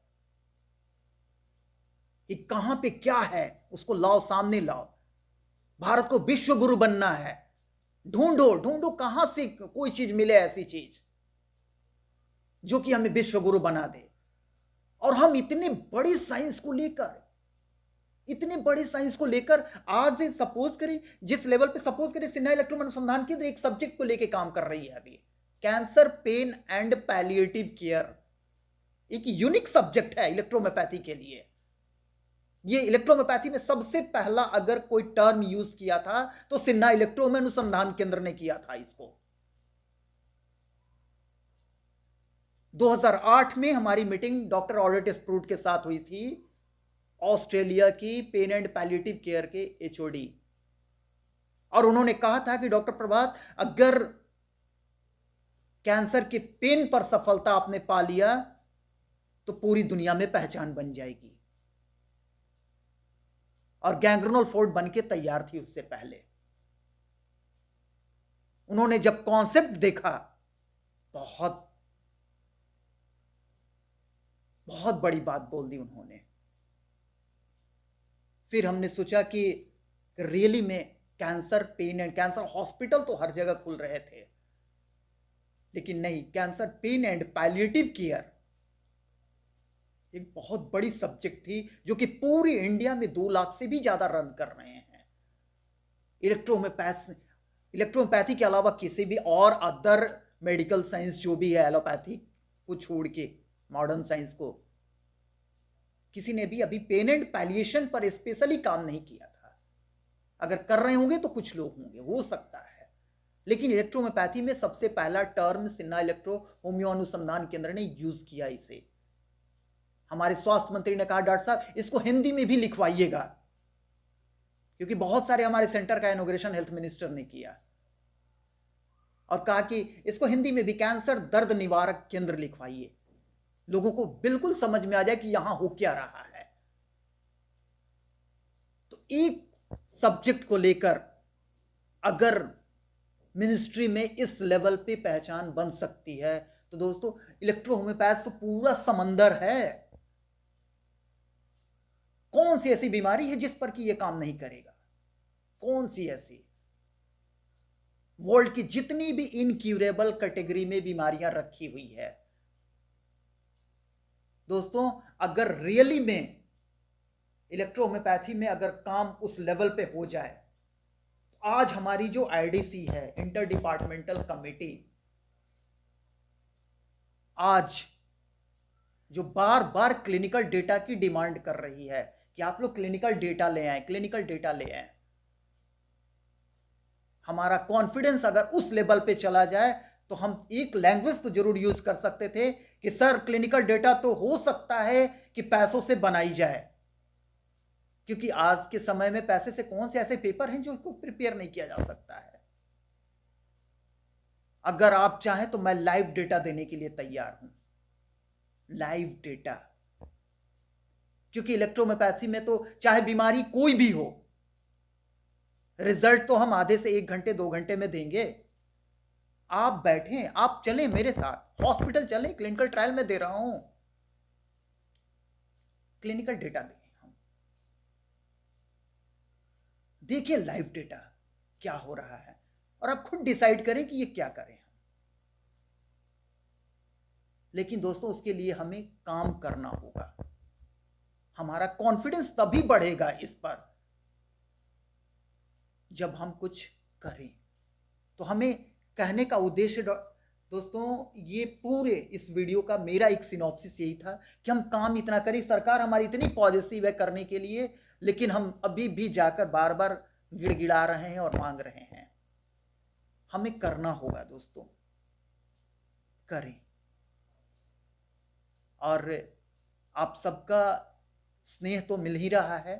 कि कहां पे क्या है उसको लाओ, सामने लाओ। भारत को विश्व गुरु बनना है, ढूंढो ढूंढो कहां से कोई चीज मिले, ऐसी चीज जो कि हमें विश्व गुरु बना दे। और हम इतने बड़ी साइंस को लेकर, इतने बड़े साइंस को लेकर आज सपोज करें, जिस लेवल पे सपोज करें सिन्हा इलेक्ट्रो अनुसंधान केंद्र एक सब्जेक्ट को लेकर काम कर रही है अभी, cancer pen and palliative care. एक यूनिक सब्जेक्ट है इलेक्ट्रोमैपैथी के लिए। ये इलेक्ट्रोमैपैथी में सबसे पहला अगर कोई टर्म यूज किया था तो सिन्हा इलेक्ट्रो अनुसंधान केंद्र ने किया था इसको। 2008 में हमारी मीटिंग डॉक्टर ऑडिट स्प्रूट के साथ हुई थी, ऑस्ट्रेलिया की पेन एंड पैलिएटिव केयर के एचओडी, और उन्होंने कहा था कि डॉक्टर प्रभात, अगर कैंसर के पेन पर सफलता आपने पा लिया तो पूरी दुनिया में पहचान बन जाएगी। और गैंग्रेनोल फोर्ट बन के तैयार थी उससे पहले। उन्होंने जब कॉन्सेप्ट देखा, बहुत बहुत बड़ी बात बोल दी उन्होंने। फिर हमने सोचा कि रियली में cancer pen and cancer hospital तो हर जगह खुल रहे थे, लेकिन नहीं, cancer pen and palliative care एक बहुत बड़ी सब्जेक्ट थी जो कि पूरी इंडिया में 2 लाख से भी ज्यादा रन कर रहे हैं। इलेक्ट्रोपैथी के अलावा किसी भी और अदर मेडिकल साइंस जो भी है, एलोपैथी को छोड़ के मॉडर्न साइंस को, किसी ने भी अभी पेन एंड पैलिएशन पर स्पेशली काम नहीं किया था। अगर कर रहे होंगे तो कुछ लोग होंगे, हो सकता है, लेकिन इलेक्ट्रोमैपैथी में सबसे पहला टर्म सिन्हा इलेक्ट्रो होम्यो अनुसंधान केंद्र ने यूज किया इसे। हमारे स्वास्थ्य मंत्री ने कहा, डॉक्टर साहब इसको हिंदी में भी लिखवाइएगा, क्योंकि बहुत सारे हमारे सेंटर का इनॉग्रेशन हेल्थ मिनिस्टर ने किया, और कहा कि इसको हिंदी में भी कैंसर दर्द निवारक केंद्र लिखवाइए, लोगों को बिल्कुल समझ में आ जाए कि यहां हो क्या रहा है। तो एक सब्जेक्ट को लेकर अगर मिनिस्ट्री में इस लेवल पे पहचान बन सकती है, तो दोस्तों इलेक्ट्रो होम्योपैथ तो पूरा समंदर है। कौन सी ऐसी बीमारी है जिस पर कि यह काम नहीं करेगा? कौन सी ऐसी? वर्ल्ड की जितनी भी इनक्यूरेबल कैटेगरी में बीमारियां रखी हुई है दोस्तों, अगर रियली में इलेक्ट्रो होम्योपैथी में अगर काम उस लेवल पे हो जाए, तो आज हमारी जो आईडीसी है, इंटर डिपार्टमेंटल कमेटी, आज जो बार बार क्लिनिकल डेटा की डिमांड कर रही है कि आप लोग क्लिनिकल डेटा ले आए, क्लिनिकल डेटा ले आए, हमारा कॉन्फिडेंस अगर उस लेवल पे चला जाए तो हम एक लैंग्वेज तो जरूर यूज कर सकते थे कि सर क्लिनिकल डेटा तो हो सकता है कि पैसों से बनाई जाए, क्योंकि आज के समय में पैसे से कौन से ऐसे पेपर हैं जो इसको प्रिपेयर नहीं किया जा सकता है। अगर आप चाहें तो मैं लाइव डेटा देने के लिए तैयार हूं, लाइव डेटा, क्योंकि इलेक्ट्रोमैपैथी में तो चाहे बीमारी कोई भी हो, रिजल्ट तो हम आधे से 1 घंटे 2 घंटे में देंगे। आप बैठें, आप चलें मेरे साथ, हॉस्पिटल चलें, क्लिनिकल ट्रायल में दे रहा हूं, क्लिनिकल डेटा दें, हम देखिए लाइव डेटा क्या हो रहा है, और आप खुद डिसाइड करें कि ये क्या करें हम। लेकिन दोस्तों उसके लिए हमें काम करना होगा, हमारा कॉन्फिडेंस तभी बढ़ेगा इस पर जब हम कुछ करें। तो हमें कहने का उद्देश्य दोस्तों, ये पूरे इस वीडियो का मेरा एक सिनॉप्सिस यही था कि हम काम इतना करें, सरकार हमारी इतनी पॉजिटिव है करने के लिए, लेकिन हम अभी भी जाकर बार बार गिड़गिड़ा रहे हैं और मांग रहे हैं। हमें करना होगा दोस्तों, करें। और आप सबका स्नेह तो मिल ही रहा है,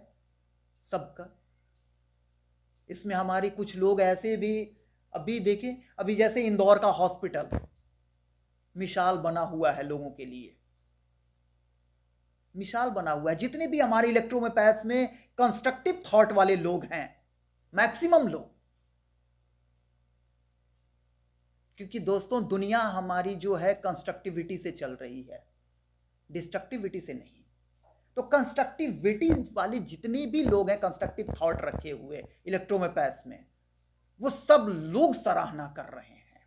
सबका। इसमें हमारे कुछ लोग ऐसे भी, अभी देखें, अभी जैसे इंदौर का हॉस्पिटल मिसाल बना हुआ है लोगों के लिए, मिसाल बना हुआ है। जितने भी हमारे इलेक्ट्रोमैपैथ्स में कंस्ट्रक्टिव थॉट वाले लोग हैं, मैक्सिमम लोग, क्योंकि दोस्तों दुनिया हमारी जो है कंस्ट्रक्टिविटी से चल रही है, डिस्ट्रक्टिविटी से नहीं। तो कंस्ट्रक्टिविटी वाले जितने भी लोग हैं, कंस्ट्रक्टिव थॉट रखे हुए इलेक्ट्रोमोपैथ्स में, वो सब लोग सराहना कर रहे हैं।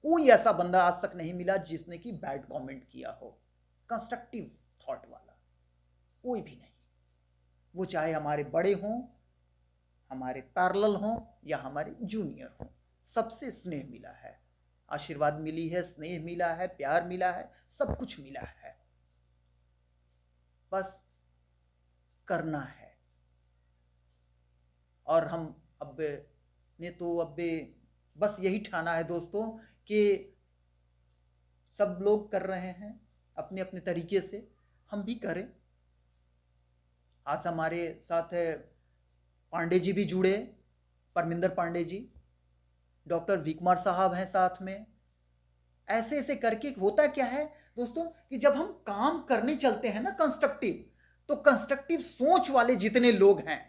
कोई ऐसा बंदा आज तक नहीं मिला जिसने कि बैड कमेंट किया हो कंस्ट्रक्टिव थॉट वाला, कोई भी नहीं। वो चाहे हमारे बड़े हों, हमारे पैरेलल हों या हमारे जूनियर हों, सबसे स्नेह मिला है, आशीर्वाद मिली है, स्नेह मिला है, प्यार मिला है, सब कुछ मिला है। बस करना है। और हम अब ने तो अब बस यही ठाना है दोस्तों कि सब लोग कर रहे हैं अपने अपने तरीके से, हम भी करें। आज हमारे साथ पांडे जी भी जुड़े, परमिंदर पांडे जी, डॉक्टर वी कुमार साहब हैं साथ में। ऐसे ऐसे करके होता क्या है दोस्तों कि जब हम काम करने चलते हैं ना कंस्ट्रक्टिव, तो कंस्ट्रक्टिव सोच वाले जितने लोग हैं,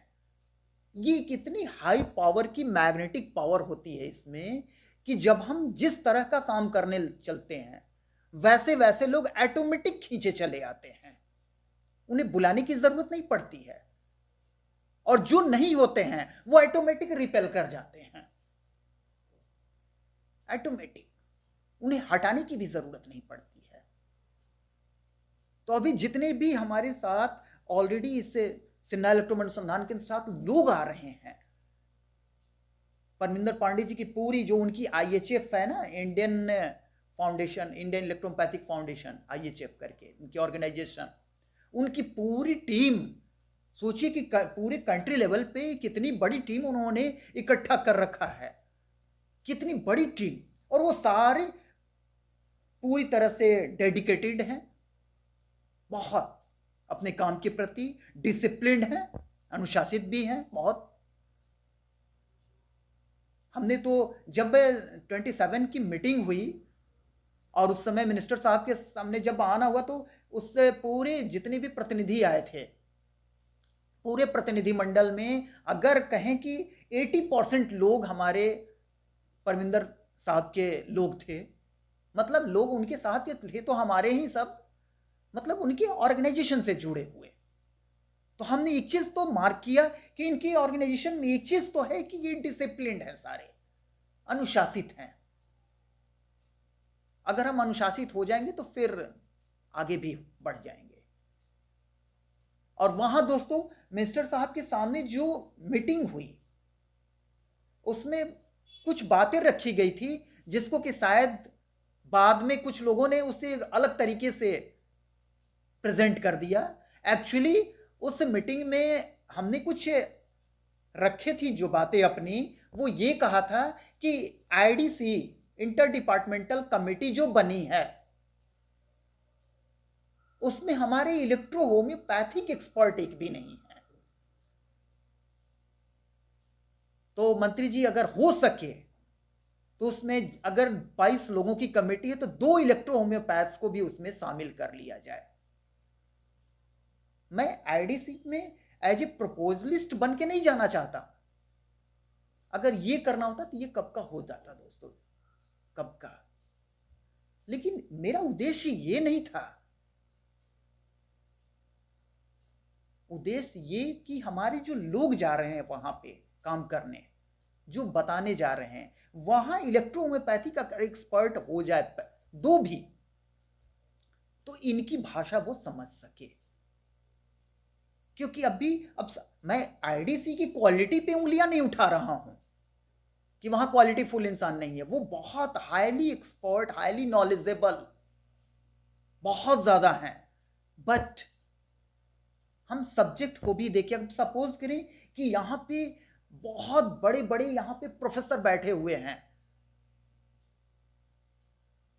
ये कितनी हाई पावर की मैग्नेटिक पावर होती है इसमें कि जब हम जिस तरह का काम करने चलते हैं वैसे वैसे लोग ऑटोमेटिक खींचे चले आते हैं, उन्हें बुलाने की जरूरत नहीं पड़ती है। और जो नहीं होते हैं वो ऑटोमेटिक रिपेल कर जाते हैं, ऑटोमेटिक, उन्हें हटाने की भी जरूरत नहीं पड़ती है। तो अभी जितने भी हमारे साथ ऑलरेडी इससे सिन्हा इलेक्ट्रो अनुसंधान के साथ लोग आ रहे हैं, परमिंदर पांडे जी की पूरी जो उनकी IHF है ना, Indian foundation, Indian electropathic foundation, IHF करके उनकी ऑर्गेनाइजेशन, उनकी पूरी टीम, सोचिए कि पूरे कंट्री लेवल पे कितनी बड़ी टीम उन्होंने इकट्ठा कर रखा है, कितनी बड़ी टीम। और वो सारे पूरी तरह से डेडिकेटेड हैं, बहुत अपने काम के प्रति डिसिप्लिन्ड हैं, अनुशासित भी हैं बहुत। हमने तो जब 27 की मीटिंग हुई और उस समय मिनिस्टर साहब के सामने जब आना हुआ, तो उससे पूरे जितने भी प्रतिनिधि आए थे, पूरे प्रतिनिधि मंडल में अगर कहें कि 80% लोग हमारे परमिंदर साहब के लोग थे, मतलब लोग उनके साहब के थे तो हमारे ही सब, मतलब उनके ऑर्गेनाइजेशन से जुड़े हुए। तो हमने एक चीज तो मार्क किया कि इनकी ऑर्गेनाइजेशन में एक चीज तो है कि ये डिसिप्लिन्ड है, सारे अनुशासित हैं। अगर हम अनुशासित हो जाएंगे तो फिर आगे भी बढ़ जाएंगे। और वहां दोस्तों मिनिस्टर साहब के सामने जो मीटिंग हुई उसमें कुछ बातें रखी गई थी जिसको कि शायद बाद में कुछ लोगों ने उसे अलग तरीके से प्रेजेंट कर दिया। एक्चुअली उस मीटिंग में हमने कुछ रखे थी जो बातें अपनी, वो ये कहा था कि IDC इंटर डिपार्टमेंटल कमेटी जो बनी है उसमें हमारे इलेक्ट्रो होम्योपैथिक एक्सपर्ट एक भी नहीं है। तो मंत्री जी अगर हो सके तो उसमें अगर 22 लोगों की कमेटी है तो 2 इलेक्ट्रो होम्योपैथ्स को भी उसमें शामिल कर लिया जाए। मैं IDC में एज ए प्रपोजलिस्ट बन के नहीं जाना चाहता। अगर ये करना होता तो ये कब का हो जाता दोस्तों, कब का। लेकिन मेरा उद्देश्य ये नहीं था। उद्देश्य ये कि हमारे जो लोग जा रहे हैं वहां पे काम करने, जो बताने जा रहे हैं, वहां इलेक्ट्रो होम्योपैथी का एक्सपर्ट हो जाए दो भी, तो इनकी भाषा वो समझ सके। क्योंकि अब मैं IDC की क्वालिटी पे उंगलियां नहीं उठा रहा हूं कि वहां क्वालिटी फुल इंसान नहीं है। वो बहुत हाईली एक्सपर्ट, हाईली नॉलेजेबल बहुत ज्यादा हैं। बट हम सब्जेक्ट को भी देखें। अब सपोज करें कि यहां पे बहुत बड़े बड़े यहां पे प्रोफेसर बैठे हुए हैं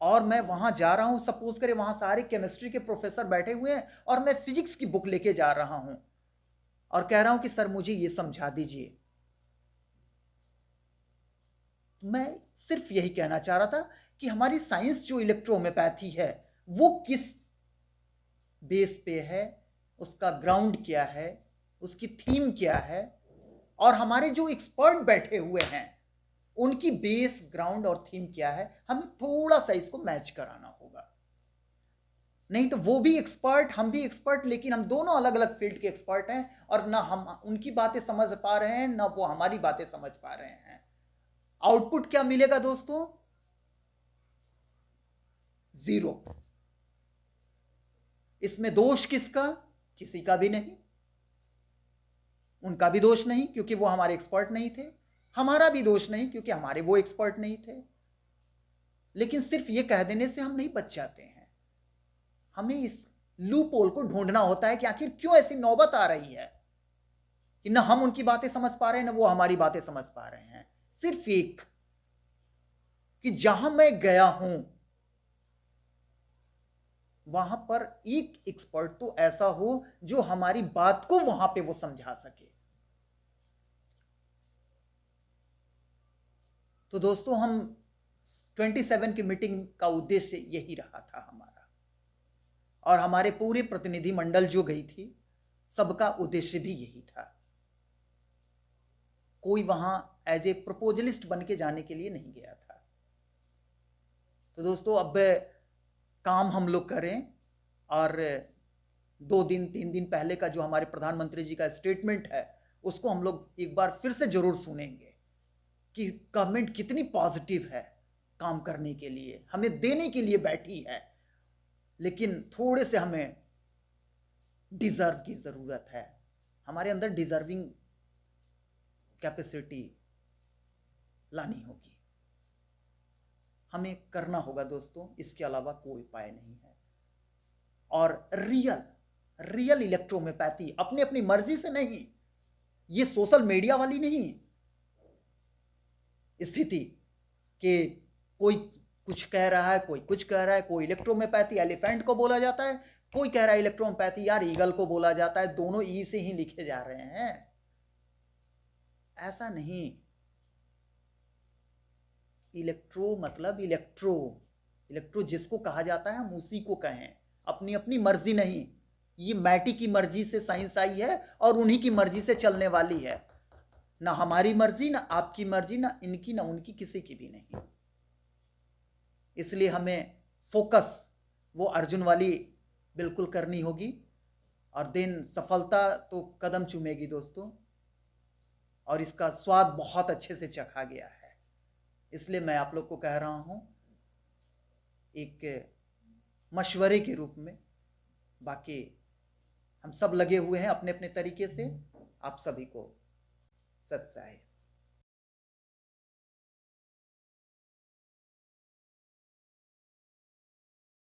और मैं वहां जा रहा हूं, सपोज करें वहां सारे केमिस्ट्री के प्रोफेसर बैठे हुए हैं और मैं फिजिक्स की बुक लेके जा रहा हूं और कह रहा हूं कि सर मुझे ये समझा दीजिए। मैं सिर्फ यही कहना चाह रहा था कि हमारी साइंस जो इलेक्ट्रो होम्योपैथी है वो किस बेस पे है, उसका ग्राउंड क्या है, उसकी थीम क्या है, और हमारे जो एक्सपर्ट बैठे हुए हैं उनकी बेस, ग्राउंड और थीम क्या है, हमें थोड़ा सा इसको मैच कराना होगा। नहीं तो वो भी एक्सपर्ट, हम भी एक्सपर्ट, लेकिन हम दोनों अलग अलग फील्ड के एक्सपर्ट हैं और ना हम उनकी बातें समझ पा रहे हैं ना वो हमारी बातें समझ पा रहे हैं। आउटपुट क्या मिलेगा दोस्तों? जीरो। इसमें दोष किसका? किसी का भी नहीं। उनका भी दोष नहीं क्योंकि वो हमारे एक्सपर्ट नहीं थे, हमारा भी दोष नहीं क्योंकि हमारे वो एक्सपर्ट नहीं थे। लेकिन सिर्फ ये कह देने से हम नहीं बच जाते हैं, हमें इस लूप होल को ढूंढना होता है कि आखिर क्यों ऐसी नौबत आ रही है कि ना हम उनकी बातें समझ पा रहे हैं ना वो हमारी बातें समझ पा रहे हैं। सिर्फ एक कि जहां मैं गया हूं वहां पर एक एक्सपर्ट तो ऐसा हो जो हमारी बात को वहां पे वो समझा सके। तो दोस्तों हम 27 की मीटिंग का उद्देश्य यही रहा था हमारा, और हमारे पूरे प्रतिनिधि मंडल जो गई थी सबका उद्देश्य भी यही था। कोई वहां एज ए प्रपोजलिस्ट बन के जाने के लिए नहीं गया था। तो दोस्तों अब काम हम लोग करें, और 2 दिन 3 दिन पहले का जो हमारे प्रधानमंत्री जी का स्टेटमेंट है उसको हम लोग एक बार फिर से जरूर सुनेंगे कि गवर्नमेंट कितनी पॉजिटिव है काम करने के लिए, हमें देने के लिए बैठी है, लेकिन थोड़े से हमें डिजर्व की जरूरत है। हमारे अंदर डिजर्विंग कैपेसिटी लानी होगी, हमें करना होगा दोस्तों, इसके अलावा कोई उपाय नहीं है। और रियल इलेक्ट्रोहोम्योपैथी अपनी अपनी मर्जी से नहीं, ये सोशल मीडिया वाली नहीं स्थिति कि कोई कुछ कह रहा है कोई कुछ कह रहा है। कोई इलेक्ट्रोहोम्योपैथी एलिफेंट को बोला जाता है, कोई कह रहा है इलेक्ट्रोहोम्योपैथी यार ईगल को बोला जाता है, दोनों ई से ही लिखे जा रहे हैं। ऐसा नहीं, इलेक्ट्रो मतलब इलेक्ट्रो जिसको कहा जाता है हम उसी को कहें, अपनी अपनी मर्जी नहीं। ये मैटी की मर्जी से साइंस आई है और उन्हीं की मर्जी से चलने वाली है, ना हमारी मर्जी ना आपकी मर्जी ना इनकी ना उनकी, किसी की भी नहीं। इसलिए हमें फोकस वो अर्जुन वाली बिल्कुल करनी होगी, और दिन सफलता तो कदम चूमेगी दोस्तों, और इसका स्वाद बहुत अच्छे से चखा गया है। इसलिए मैं आप लोग को कह रहा हूं एक मशवरे के रूप में, बाकी हम सब लगे हुए हैं अपने अपने तरीके से। आप सभी को सत साई।